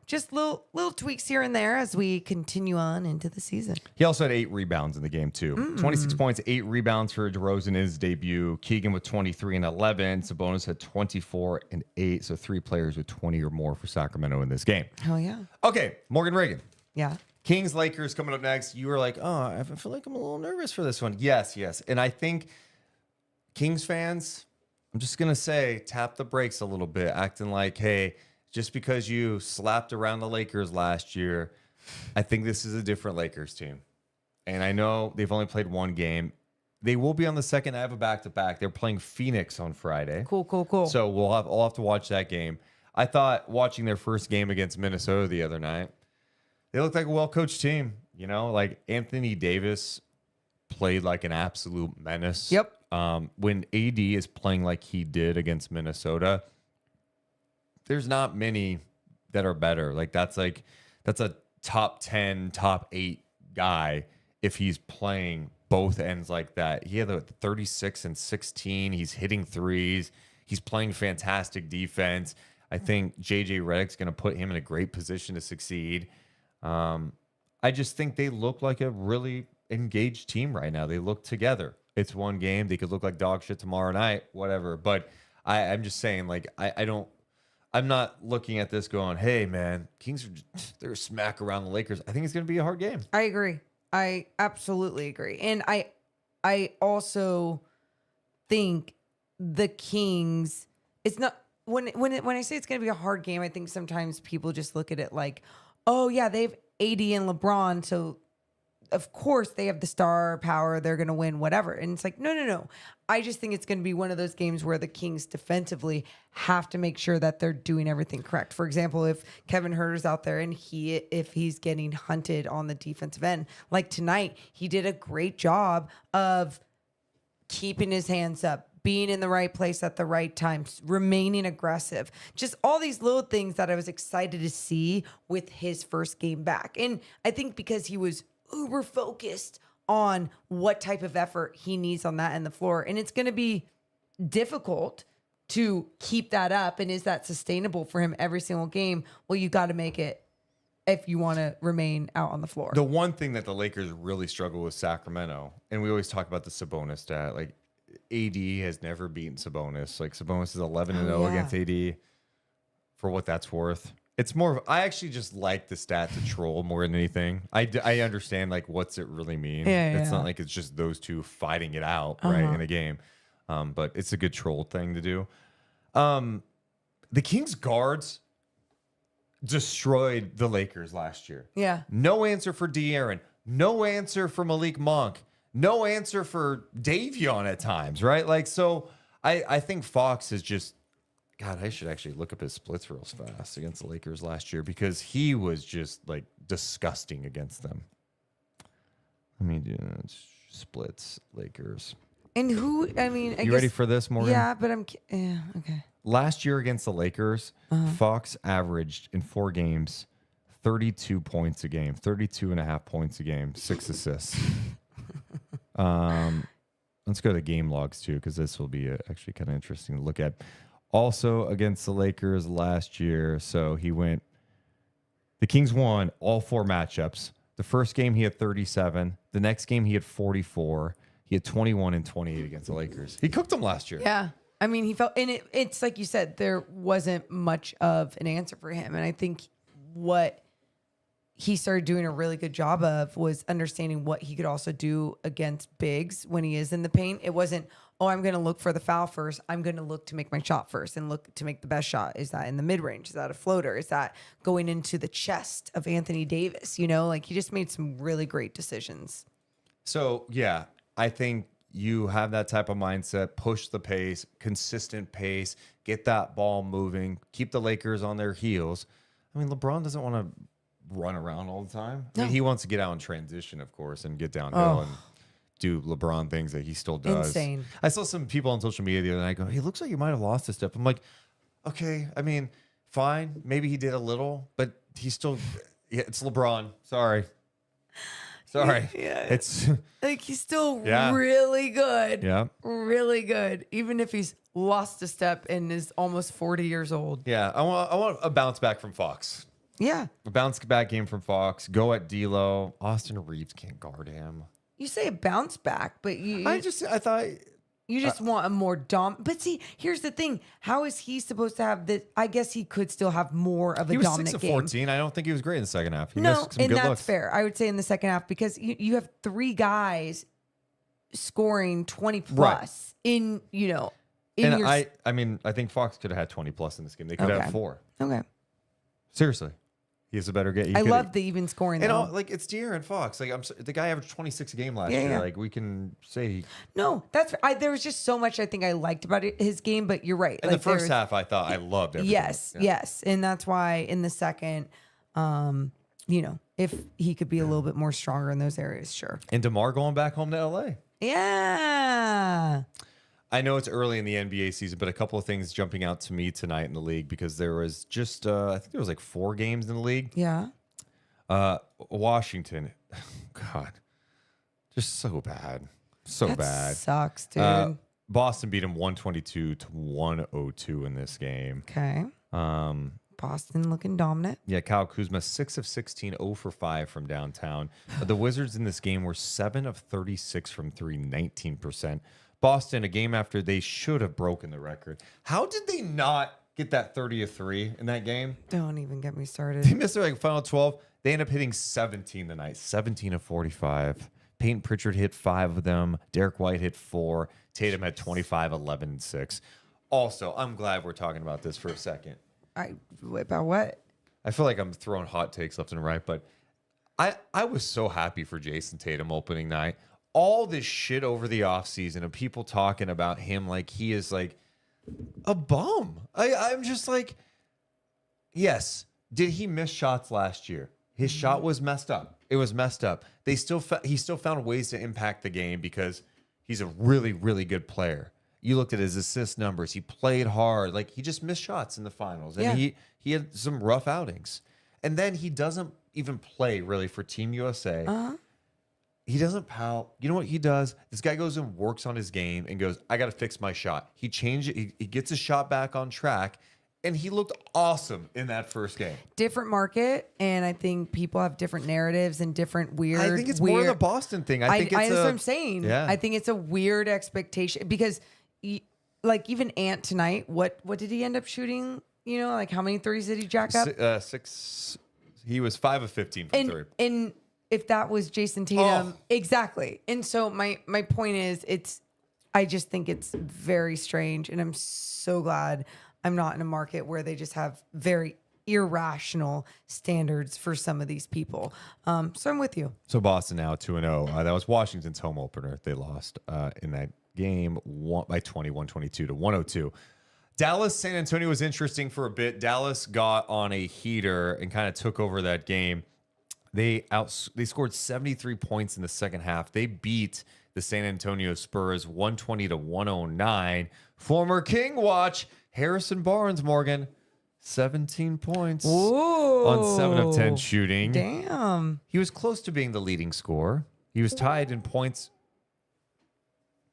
just little tweaks here and there as we continue on into the season. He also had 8 rebounds in the game, too. 26 points, 8 rebounds for DeRozan in his debut. Keegan with 23 and 11. Sabonis had 24 and 8. So 3 players with 20 or more for Sacramento in this game. Hell yeah. Okay, Morgan Reagan. Yeah. Kings, Lakers coming up next. You were like, oh, I feel like I'm a little nervous for this one. Yes. And I think Kings fans, I'm just going to say, tap the brakes a little bit, acting like, hey, just because you slapped around the Lakers last year I think this is a different Lakers team. And I know they've only played one game. They will be on the second half of back-to-back. They're playing Phoenix on Friday. Cool. So I'll have to watch that game. I thought watching their first game against Minnesota the other night, they looked like a well-coached team. You know, like Anthony Davis played like an absolute menace. Yep. When AD is playing like he did against Minnesota, there's not many that are better. Like that's a top 10, top 8 guy if he's playing both ends like that. He had a 36 and 16. He's hitting threes. He's playing fantastic defense. I think JJ Redick's going to put him in a great position to succeed. I just think they look like a really engaged team right now. They look together. It's one game. They could look like dog shit tomorrow night, whatever. But I'm just saying, like, I'm not looking at this going, hey, man, Kings they're smack around the Lakers. I think it's going to be a hard game. I agree. I absolutely agree. And I also think the Kings, it's not when I say it's going to be a hard game, I think sometimes people just look at it like, oh yeah, they have AD and LeBron, so of course they have the star power, they're going to win whatever. And it's like, no. I just think it's going to be one of those games where the Kings defensively have to make sure that they're doing everything correct. For example, if Kevin Huerter's out there and if he's getting hunted on the defensive end, like tonight, he did a great job of keeping his hands up, being in the right place at the right time, remaining aggressive. Just all these little things that I was excited to see with his first game back. And I think because he was uber focused on what type of effort he needs on that end of the floor. And it's going to be difficult to keep that up. And is that sustainable for him every single game? Well, you got to make it if you want to remain out on the floor. The one thing that the Lakers really struggle with Sacramento, and we always talk about the Sabonis stat, like AD has never beaten Sabonis. Like Sabonis is 11-0 against AD for what that's worth. It's more of, I actually just like the stat to troll more than anything. I understand like what's it really mean. It's not like it's just those two fighting it out right in a game. But it's a good troll thing to do. The Kings guards destroyed the Lakers last year. Yeah. No answer for De'Aaron. No answer for Malik Monk. No answer for Davion at times, right? Like, so I think Fox is just, God, I should actually look up his splits real fast against the Lakers last year because he was just like disgusting against them. Let me do splits Lakers. And who, I mean, you ready for this, Morgan? Yeah, but okay. Last year against the Lakers, Fox averaged in 4 games 32 points a game, 32.5 points a game, 6 assists. Let's go to game logs too, because this will be actually kind of interesting to look at. Also against the Lakers last year, so the Kings won all 4 matchups. The first game he had 37. The next game he had 44. He had 21 and 28 against the Lakers. He cooked them last year. Yeah. I mean, he felt, and it's like you said, there wasn't much of an answer for him. And I think what he started doing a really good job of was understanding what he could also do against bigs when he is in the paint. It wasn't, oh, I'm going to look for the foul first. I'm going to look to make my shot first and look to make the best shot. Is that in the mid-range? Is that a floater? Is that going into the chest of Anthony Davis? You know, like he just made some really great decisions. So, yeah, I think you have that type of mindset, push the pace, consistent pace, get that ball moving, keep the Lakers on their heels. I mean, LeBron doesn't want to run around all the time. No. I mean, he wants to get out in transition, of course, and get downhill and do LeBron things that he still does. Insane. I saw some people on social media the other night go, "He looks like you might have lost a step." I'm like, okay, I mean, fine. Maybe he did a little, but he's still, it's LeBron. Sorry. Yeah. It's like he's still really good. Yeah. Really good. Even if he's lost a step and is almost 40 years old. Yeah. I want a bounce back from Fox. Yeah. A bounce back game from Fox. Go at D'Lo. Austin Reeves can't guard him. You say a bounce back, but I thought you just want a more But see, here's the thing: how is he supposed to have this? I guess he could still have more of a dominant game. He was 6 of 14. I don't think he was great in the second half. He No, missed some and good that's looks. fair. I would say in the second half because you have 3 guys scoring 20 plus in your. I mean, I think Fox could have had 20 plus in this game. They could have 4. Okay. Seriously. He has a better game. I love the even scoring, and though. like it's De'Aaron Fox. Like the guy averaged 26 a game last Yeah, year. yeah. Like we can say. No, there was just so much I think I liked about his game, but you're right. In like, the first half, I thought I loved everything. Yes, and that's why in the second, if he could be a little bit more stronger in those areas, sure. And DeMar going back home to LA. Yeah. I know it's early in the NBA season, but a couple of things jumping out to me tonight in the league because there was just I think there was like 4 games in the league. Yeah. Washington, God, just so bad, That bad. Sucks, dude. Boston beat him 122-102 in this game. Okay. Boston looking dominant. Yeah, Kyle Kuzma 6 of 16, 0 for 5 from downtown. The Wizards in this game were 7 of 36 from 3, 19%. Boston, a game after they should have broken the record. How did they not get that 30 of 3 in that game? Don't even get me They started. missed their final 12. They end up hitting 17 tonight, 17 of 45. Peyton Pritchard hit 5 of them. Derek White hit 4. Tatum had 25, 11, and 6. Also, I'm glad we're talking about this for a second. About what? I feel like I'm throwing hot takes left and right, but I was so happy for Jason Tatum opening night. All this shit over the offseason of people talking about him like he is like a bum. I'm just like, yes, did he miss shots last year? His shot was messed up. It was messed up. He still found ways to impact the game because he's a really, really good player. You looked at his assist numbers. He played hard. Like he just missed shots in the finals. And he had some rough outings. And then he doesn't even play really for Team USA. He doesn't pal. You know what he does? This guy goes and works on his game and goes, I got to fix my shot. He changed it. He gets his shot back on track. And he looked awesome in that first game. Different market, and I think people have different narratives and different weird. I think it's more the Boston thing. I think it's that's what I'm saying. Yeah. I think it's a weird expectation because, like, even Ant tonight, what did he end up shooting? You know, like how many threes did he jack up? 6. He was 5 of 15 from 3. And if that was Jason Tatum, exactly. And so my point is, I just think it's very strange, and I'm so glad I'm not in a market where they just have very irrational standards for some of these people. So I'm with you. So Boston now 2-0. That was Washington's home opener. They lost in that game by 21-22 to 102. Dallas San Antonio was interesting for a bit. Dallas got on a heater and kind of took over that game. They scored 73 points in the second half. They beat the San Antonio Spurs 120 to 109. Former King watch Harrison Barnes, Morgan, 17 points on 7 of 10 shooting. Damn. He was close to being the leading scorer. He was tied in points.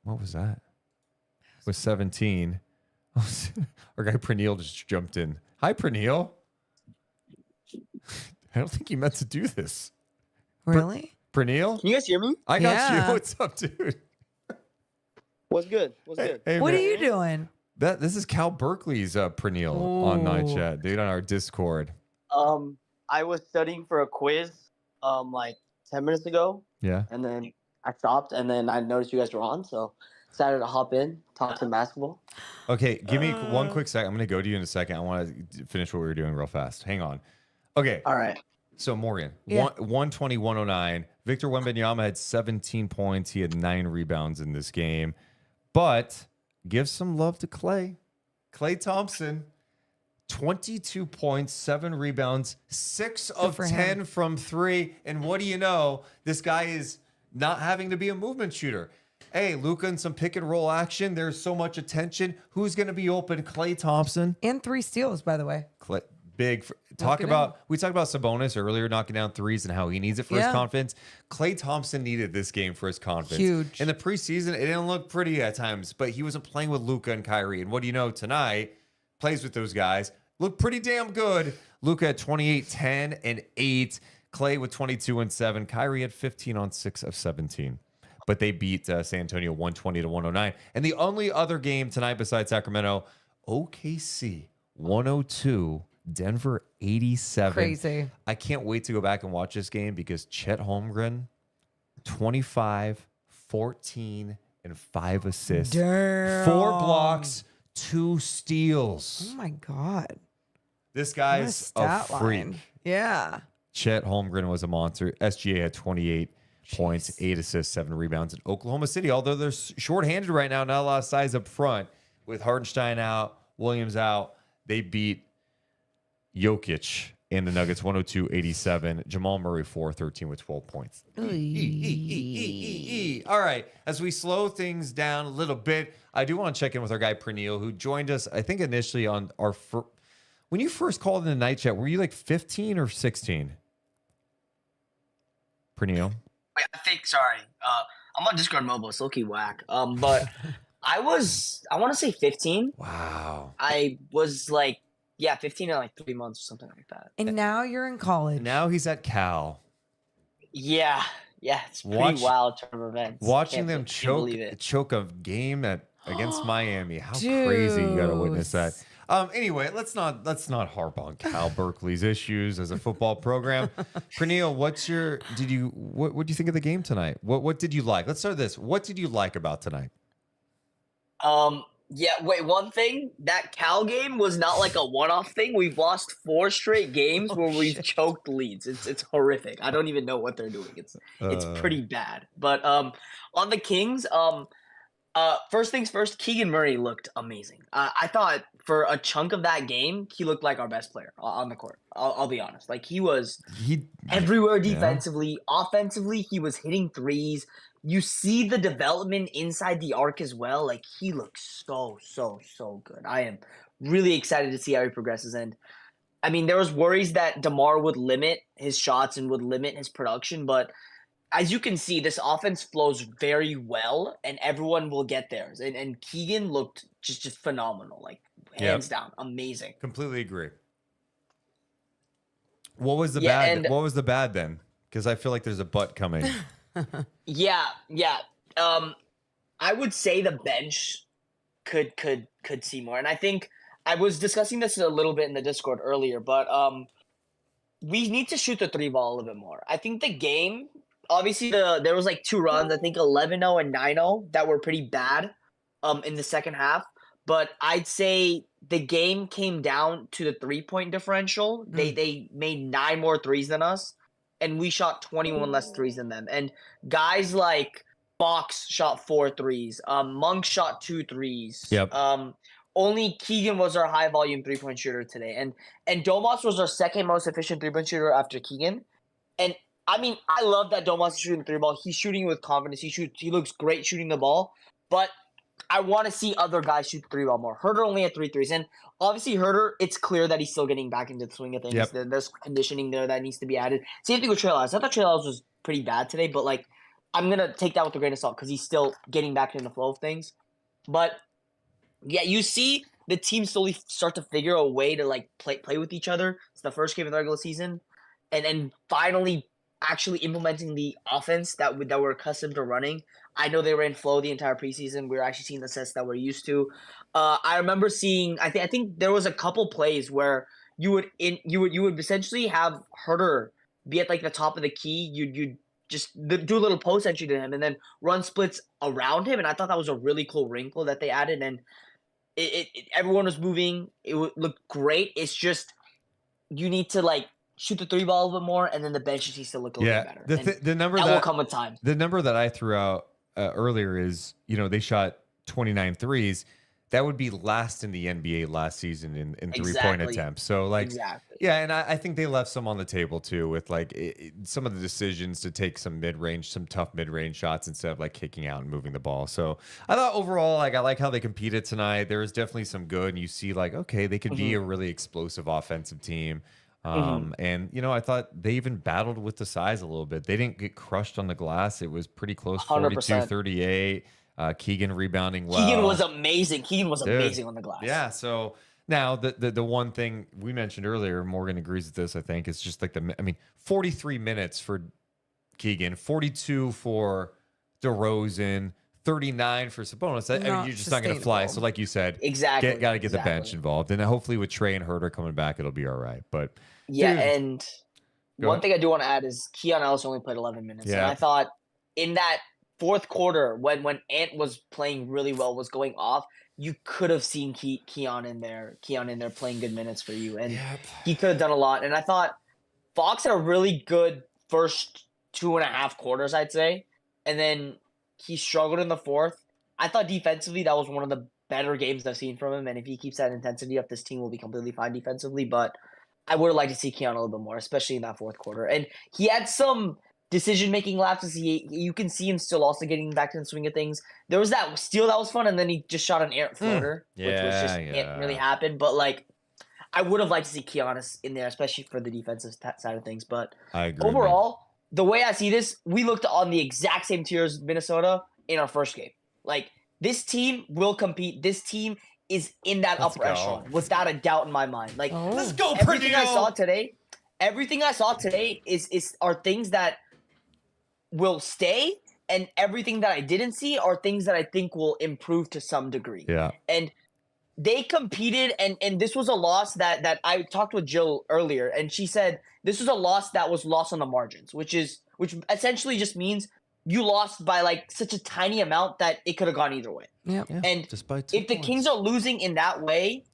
What was that? With 17. Our guy Pernille just jumped in. Hi, Pernille. I don't think he meant to do this. Really? Pernille? Can you guys hear me? I got Yeah. you. What's up, dude? What's good? What's good? Hey, What man. are you doing? This is Cal Berkeley's Pernille on Night Chat, dude, on our Discord. I was studying for a quiz like 10 minutes ago, Yeah. and then I stopped, and then I noticed you guys were on, so decided to hop in, talk some basketball. Okay, give me one quick second. I'm going to go to you in a second. I want to finish what we were doing real fast. Hang on. Okay. All right. So, Morgan, Yeah. 120, 109. Victor Wembanyama had 17 points. He had 9 rebounds in this game. But give some love to Klay. Klay Thompson, 22 points, 7 rebounds, 6 of for 10 him. from 3. And what do you know? This guy is not having to be a movement shooter. Hey, Luka in some pick and roll action. There's so much attention. Who's going to be open? Klay Thompson. And 3 steals, by the way. We talked it about Sabonis earlier knocking down threes and how he needs it for his Yeah. confidence. Klay Thompson needed this game for his confidence. Huge. In the preseason, it didn't look pretty at times, but he wasn't playing with Luka and Kyrie. And what do you know? Tonight, plays with those guys. Looked pretty damn good. Luka had 28, 10, and 8. Klay with 22 and 7. Kyrie had 15 on 6 of 17. But they beat San Antonio 120 to 109. And the only other game tonight besides Sacramento, OKC 102, Denver 87. Crazy. I can't wait to go back and watch this game because Chet Holmgren, 25, 14, and 5 assists. Damn. 4 blocks, 2 steals. Oh my God. This What a guy's a stat freak. line. Yeah. Chet Holmgren was a monster. SGA had 28 points, Jeez. 8 assists, 7 rebounds in Oklahoma City. Although they're shorthanded right now, not a lot of size up front. With Hartenstein out, Williams out, they beat Jokic and the Nuggets 102-87. Jamal Murray 4-13 with 12 points. All right, as we slow things down a little bit, I do want to check in with our guy Pernille, who joined us, I think, initially on our when you first called in the night chat, were you like 15 or 16? Pernille? Wait, I think. Sorry, I'm on Discord mobile. It's low-key whack. But I want to say 15. Wow. I was like, 15 in like 3 months or something like that. And now you're in college. Now he's at Cal. Yeah, it's pretty wild turn of events. Watching them Can't believe it. choke a game against Miami. How crazy you got to witness that. Anyway, let's not harp on Cal Berkeley's issues as a football program. Pernille, what do you think of the game tonight? What did you like? Let's start this. What did you like about tonight? One thing, that Cal game was not like a one-off thing. We've lost 4 straight games where we've choked leads. It's horrific. I don't even know what they're doing. It's pretty bad. But on the Kings, first things first, Keegan Murray looked amazing. I thought for a chunk of that game, he looked like our best player on the court. I'll be honest. Like he was everywhere defensively, offensively. He was hitting threes. You see the development inside the arc as well. Like he looks so good. I am really excited to see how he progresses. And I mean, there was worries that DeMar would limit his shots and would limit his production, but as you can see, this offense flows very well, and everyone will get theirs. And Keegan looked just phenomenal, like hands down, amazing. Completely agree. What was the bad? What was the bad then? Because I feel like there's a but coming. Yeah. I would say the bench could see more, and I think I was discussing this a little bit in the Discord earlier, but we need to shoot the 3 ball a little bit more. I think the game. Obviously, there was like 2 runs, I think 11-0 and 9-0 that were pretty bad in the second half. But I'd say the game came down to the 3-point differential. They made 9 more threes than us, and we shot 21 less threes than them. And guys like Fox shot 4 threes. Monk shot 2 threes. Yep. Only Keegan was our high-volume 3-point shooter today. And Domas was our second most efficient 3-point shooter after Keegan. And I mean, I love that Domas is shooting 3 ball. He's shooting with confidence. He looks great shooting the ball. But I want to see other guys shoot the 3 ball more. Huerter only had 3 threes. And obviously, Huerter, it's clear that he's still getting back into the swing of things. Yep. There's conditioning there that needs to be added. Same thing with Trey Lyles. I thought Trey Lyles was pretty bad today, but like I'm going to take that with a grain of salt because he's still getting back in the flow of things. But yeah, you see the team slowly start to figure a way to like play with each other. It's the first game of the regular season. And finally actually implementing the offense that we're accustomed to running. I know they were in flow the entire preseason. We were actually seeing the sets that we're used to. I remember seeing. I think there was a couple plays where you would essentially have Huerter be at like the top of the key. You'd just do a little post entry to him and then run splits around him. And I thought that was a really cool wrinkle that they added. And everyone was moving. It looked great. It's just you need to like shoot the 3 ball a little bit more, and then the bench needs to look a little bit better. The number that will come with time. The number that I threw out earlier is, they shot 29 threes. That would be last in the NBA last season in 3-point attempts. So yeah, and I think they left some on the table too with like some of the decisions to take some tough mid-range shots instead of like kicking out and moving the ball. So I thought overall, like I like how they competed tonight. There was definitely some good, and you see like, okay, they could be a really explosive offensive team. And I thought they even battled with the size a little bit. They didn't get crushed on the glass. It was pretty close, 42-38. Keegan rebounding well. Keegan was amazing. Amazing on the glass. Yeah. So now the one thing we mentioned earlier, Morgan agrees with this, I think, is just like 43 minutes for Keegan, 42 for DeRozan, 39 for Sabonis. You're just not going to fly. So like you said, exactly, got to get the bench involved. And hopefully with Trey and Huerter coming back, it'll be all right. But yeah, and one thing I do want to add is Keon Ellis only played 11 minutes. Yeah. And I thought in that fourth quarter when Ant was playing really well, was going off, you could have seen Keon in there playing good minutes for you, and he could have done a lot. And I thought Fox had a really good first 2.5 quarters, I'd say, and then he struggled in the fourth. I thought defensively that was one of the better games I've seen from him, and if he keeps that intensity up, this team will be completely fine defensively. But I would have liked to see Keon a little bit more, especially in that fourth quarter. And he had some decision-making lapses. You can see him still also getting back to the swing of things. There was that steal that was fun, and then he just shot an errant floater, which was just can't really happen. But, like, I would have liked to see Keon in there, especially for the defensive side of things. But I agree, overall, the way I see this, we looked on the exact same tier as Minnesota in our first game. Like, this team will compete. This team is in that upper echelon, without a doubt in my mind. Like, let's go, everything I saw today are things that will stay, and everything that I didn't see are things that I think will improve to some degree. Yeah. And they competed, and this was a loss that I talked with Jill earlier, and she said this was a loss that was lost on the margins, which essentially just means you lost by like such a tiny amount that it could have gone either way. Yeah. And just by 2 if the points. Kings are losing in that way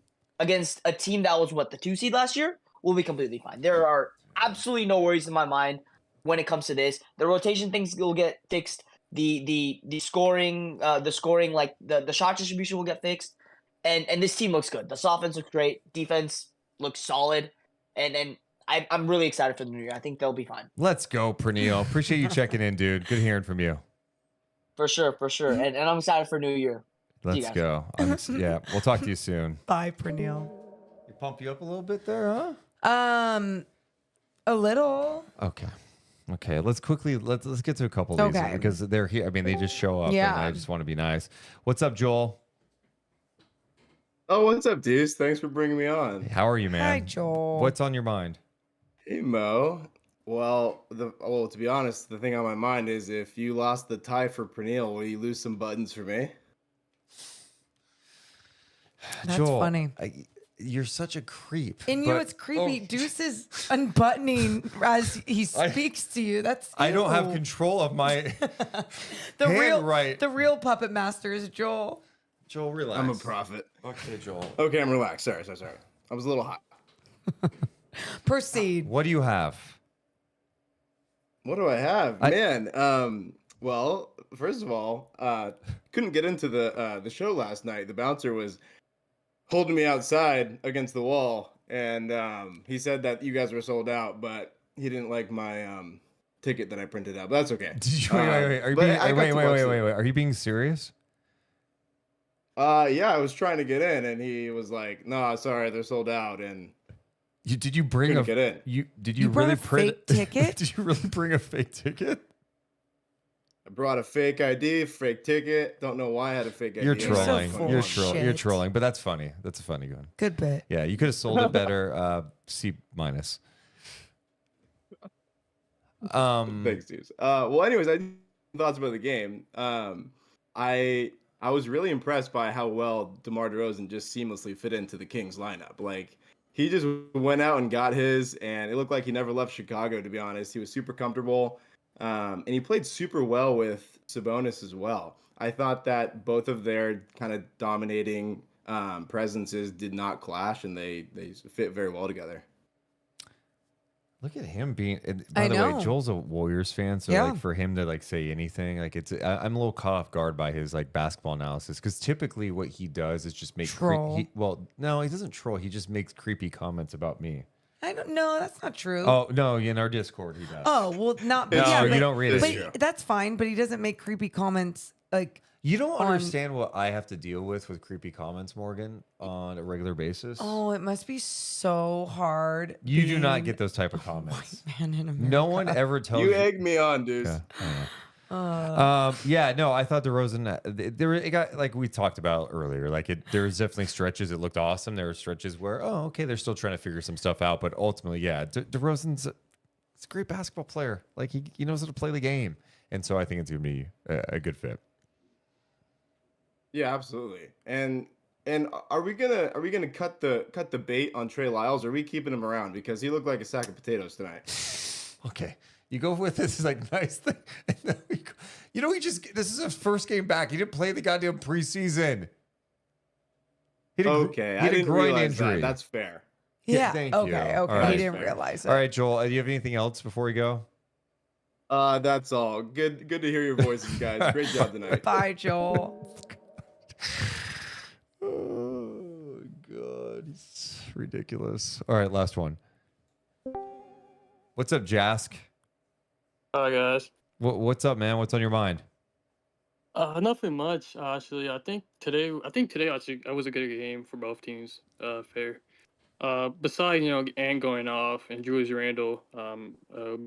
against a team that was the 2 seed last year, we'll be completely fine. There are absolutely no worries in my mind when it comes to this. The rotation things will get fixed. The scoring, like the shot distribution will get fixed. And this team looks good. The offense looks great. Defense looks solid. And I'm really excited for the new year. I think they'll be fine. Let's go, Pernille. Appreciate you checking in, dude. Good hearing from you. For sure. And I'm excited for new year. See you Let's guys. go. Yeah, we'll talk to you soon. Bye, Pernille. You pump you up a little bit there, huh? A little. Okay. Let's get to a couple of these Okay. because they're here. I mean, they just show up. Yeah. And I just want to be nice. What's up, Joel? Oh, what's up, Deuce? Thanks for bringing me on. How are you, man? Hi, Joel. What's on your mind? Hey, Mo. Well, to be honest, the thing on my mind is if you lost the tie for Pernille, will you lose some buttons for me? That's Joel, funny. You're such a creep. And it's creepy. Deuce is unbuttoning as he speaks to you. That's I don't have ew. control of my the handwrite. The real puppet master is Joel. Joel, relax. I'm a prophet. Okay, Joel. Okay, I'm relaxed. Sorry. I was a little hot. Proceed. What do you have? What do I have? Man, well, first of all, couldn't get into the show last night. The bouncer was holding me outside against the wall, and he said that you guys were sold out, but he didn't like my ticket that I printed out. But that's okay. Did you, wait. Are you being serious? Yeah, I was trying to get in, and he was like, "No, sorry, they're sold out." And did you bring couldn't get in. You brought really a fake ticket? Did you really bring a fake ticket? I brought a fake ID, fake ticket. Don't know why I had a fake ID. You're You're so trolling. full You're of trolling. shit. You're trolling, but that's funny. That's a funny one. Good bit. Yeah, you could have sold it better. C minus. Thanks, dudes. Well, anyways, I thoughts about the game. I was really impressed by how well DeMar DeRozan just seamlessly fit into the Kings lineup. Like, he just went out and got his, and it looked like he never left Chicago, to be honest. He was super comfortable, and he played super well with Sabonis as well. I thought that both of their kind of dominating presences did not clash, and they fit very well together. Look at him being. And I by the way, know. Joel's a Warriors fan, so Yeah. like for him to like say anything, like I'm a little caught off guard by his like basketball analysis because typically what he does is just make Troll. no, he doesn't troll. He just makes creepy comments about me. I don't know. That's not true. Oh no, in our Discord he does. Oh, well, not. No, yeah, you but- don't read it. But True. that's fine. But he doesn't make creepy comments like. You don't on- understand what I have to deal with creepy comments, Morgan, on a regular basis. Oh, it must be so hard. You do not being get those type of a comments. white man in America. No one ever tells You egged me on, dude. Yeah, I know. Yeah, no, I thought DeRozan. It got like we talked about earlier. Like there was definitely stretches. It looked awesome. There were stretches where, oh, okay, they're still trying to figure some stuff out. But ultimately, yeah, DeRozan's a great basketball player. Like he knows how to play the game, and so I think it's gonna be a good fit. Yeah, absolutely. And are we gonna cut the bait on Trey Lyles? Or are we keeping him around because he looked like a sack of potatoes tonight? Okay, you go with this is like nice thing. And then this is his first game back. He didn't play the goddamn preseason. Okay, I didn't realize that. That's fair. Yeah. thank okay. you. Okay. All right. He didn't realize it. All right, Joel. Do you have anything else before we go? That's all. Good to hear your voices, guys. Great job tonight. Bye, Joel. Oh God, it's ridiculous. All right, last one. What's up, Jask? Hi guys. What's up, man? What's on your mind? Nothing much actually. I think today actually was a good game for both teams. Fair. Besides Ant going off and Julius Randle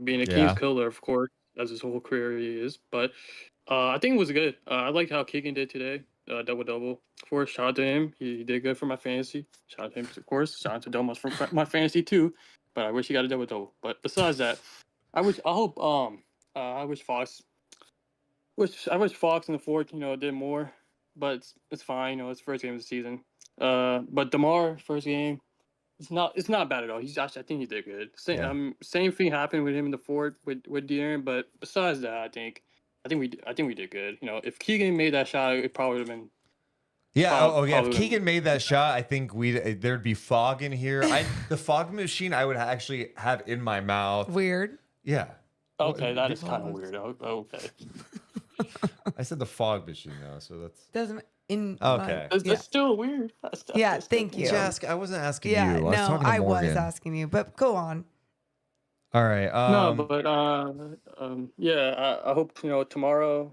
being a Kings killer, of course, as his whole career he is. But I think it was good. I liked how Keegan did today. Double. Of course, shout out to him. He did good for my fantasy. Shout out to him, of course. Shout out to Domas for my fantasy too. But I wish he got a double. But besides that, I wish Fox in the fourth, did more. But it's fine. It's first game of the season. But DeMar first game, it's not bad at all. I think he did good. Same thing happened with him in the fourth with De'Aaron. But besides that, I think we did good. If Keegan made that shot, it probably would have been. Yeah. If Keegan made that shot, I think there'd be fog in here. The fog machine I would actually have in my mouth. Weird. Yeah. Okay, that is kind of weird. Okay. I said the fog machine though, so that's Doesn't in. okay. That's still weird. Yeah. Thank you. Jask, I wasn't asking Yeah. you. I was No, talking to I was Morgan. asking you, but go on. All right. No, but I hope tomorrow.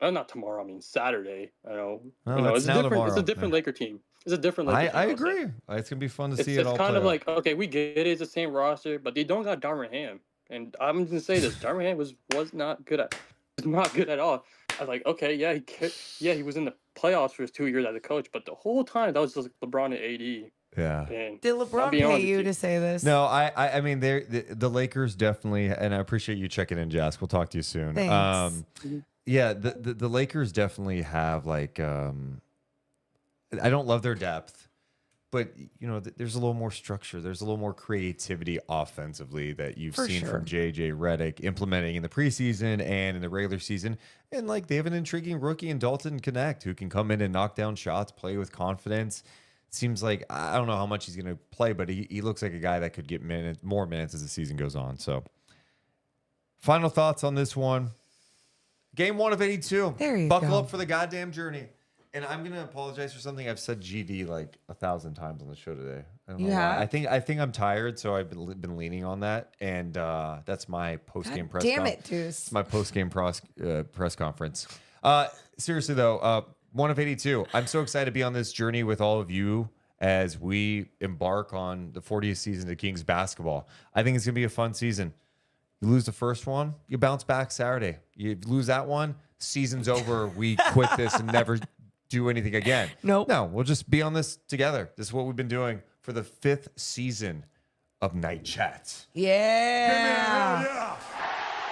Not tomorrow. I mean Saturday. It's now different. tomorrow. It's a different Laker team. It's a different Laker team. I agree. It's gonna be fun to see it all. It's kind play of out. like, okay, we get it. It's the same roster, but they don't got Darvin Ham. And I'm gonna say this: Darvin Ham was not good at all. I was like, okay, he was in the playoffs for his 2 years as a coach, but the whole time that was just LeBron and AD. Yeah. And Did LeBron pay you to say this? No, I mean the Lakers definitely, and I appreciate you checking in, Jask. We'll talk to you soon. Thanks. Yeah, the Lakers definitely have like I don't love their depth, but there's a little more structure. There's a little more creativity offensively that you've seen from JJ Redick implementing in the preseason and in the regular season. And like they have an intriguing rookie in Dalton Connect who can come in and knock down shots, play with confidence. Seems like I don't know how much he's going to play, but he looks like a guy that could get more minutes as the season goes on. So, final thoughts on this one. Game 1 of 82. There you Buckle go. up for the goddamn journey. And I'm going to apologize for something I've said GD like 1,000 times on the show today. I don't know why. I think I'm tired, so I've been leaning on that, and that's my post game press. Damn it, Deuce. My post game press conference. Seriously though. 1 of 82. I'm so excited to be on this journey with all of you as we embark on the 40th season of Kings basketball. I think it's going to be a fun season. You lose the first one, you bounce back Saturday. You lose that one, season's over. We quit this and never do anything again. Nope. No, we'll just be on this together. This is what we've been doing for the 5th season of Night Chats. Yeah.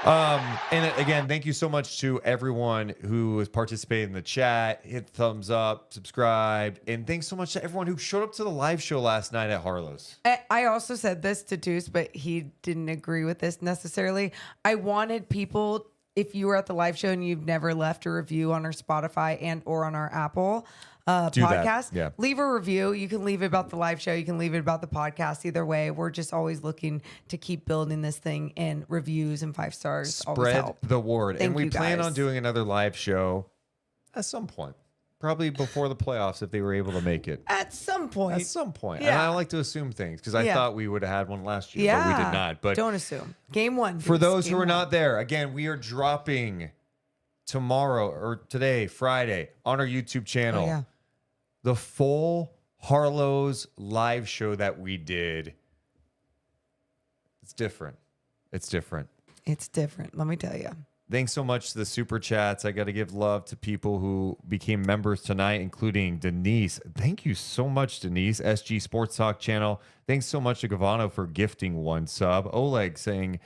And again, thank you so much to everyone who has participated in the chat, hit thumbs up, subscribed, and thanks so much to everyone who showed up to the live show last night at Harlow's. I also said this to Deuce, but he didn't agree with this necessarily. I wanted people, if you were at the live show and you've never left a review on our Spotify and or on our Apple Do that, podcast, yeah. leave a review. You can leave it about the live show. You can leave it about the podcast. Either way, we're just always looking to keep building this thing, and reviews and 5 stars always Spread help. the word. Thank And we you, plan guys. on doing another live show at some point. Probably before the playoffs if they were able to make it. At some point. At some point. And Yeah. I don't like to assume things because I Yeah. thought we would have had one last year, Yeah. but we did not. But don't assume. Game 1. for Deuce, those game who are 1. not there, again, we are dropping tomorrow or today, Friday, on our YouTube channel, Oh, yeah. the full Harlow's live show that we did. It's different. It's different. It's different. Let me tell you. Thanks so much to the super chats. I got to give love to people who became members tonight, including Denise. Thank you so much, Denise. SG Sports Talk channel. Thanks so much to Gavano for gifting 1 sub. Oleg saying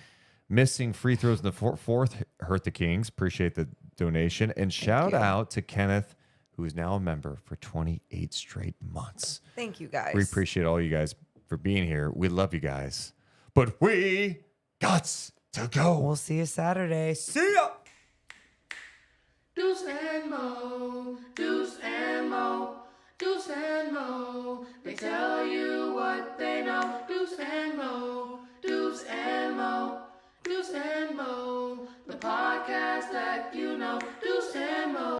missing free throws in the fourth hurt the Kings. Appreciate the donation. And shout out to Kenneth, who is now a member for 28 straight months. Thank you, guys. We appreciate all you guys for being here. We love you guys. But we got to go. We'll see you Saturday. See ya. Deuce and Mo, Deuce and Mo, Deuce and Mo. They tell you what they know. Deuce and Mo. Deuce and Mo. Deuce and Mo. The podcast that you know. Deuce and Mo.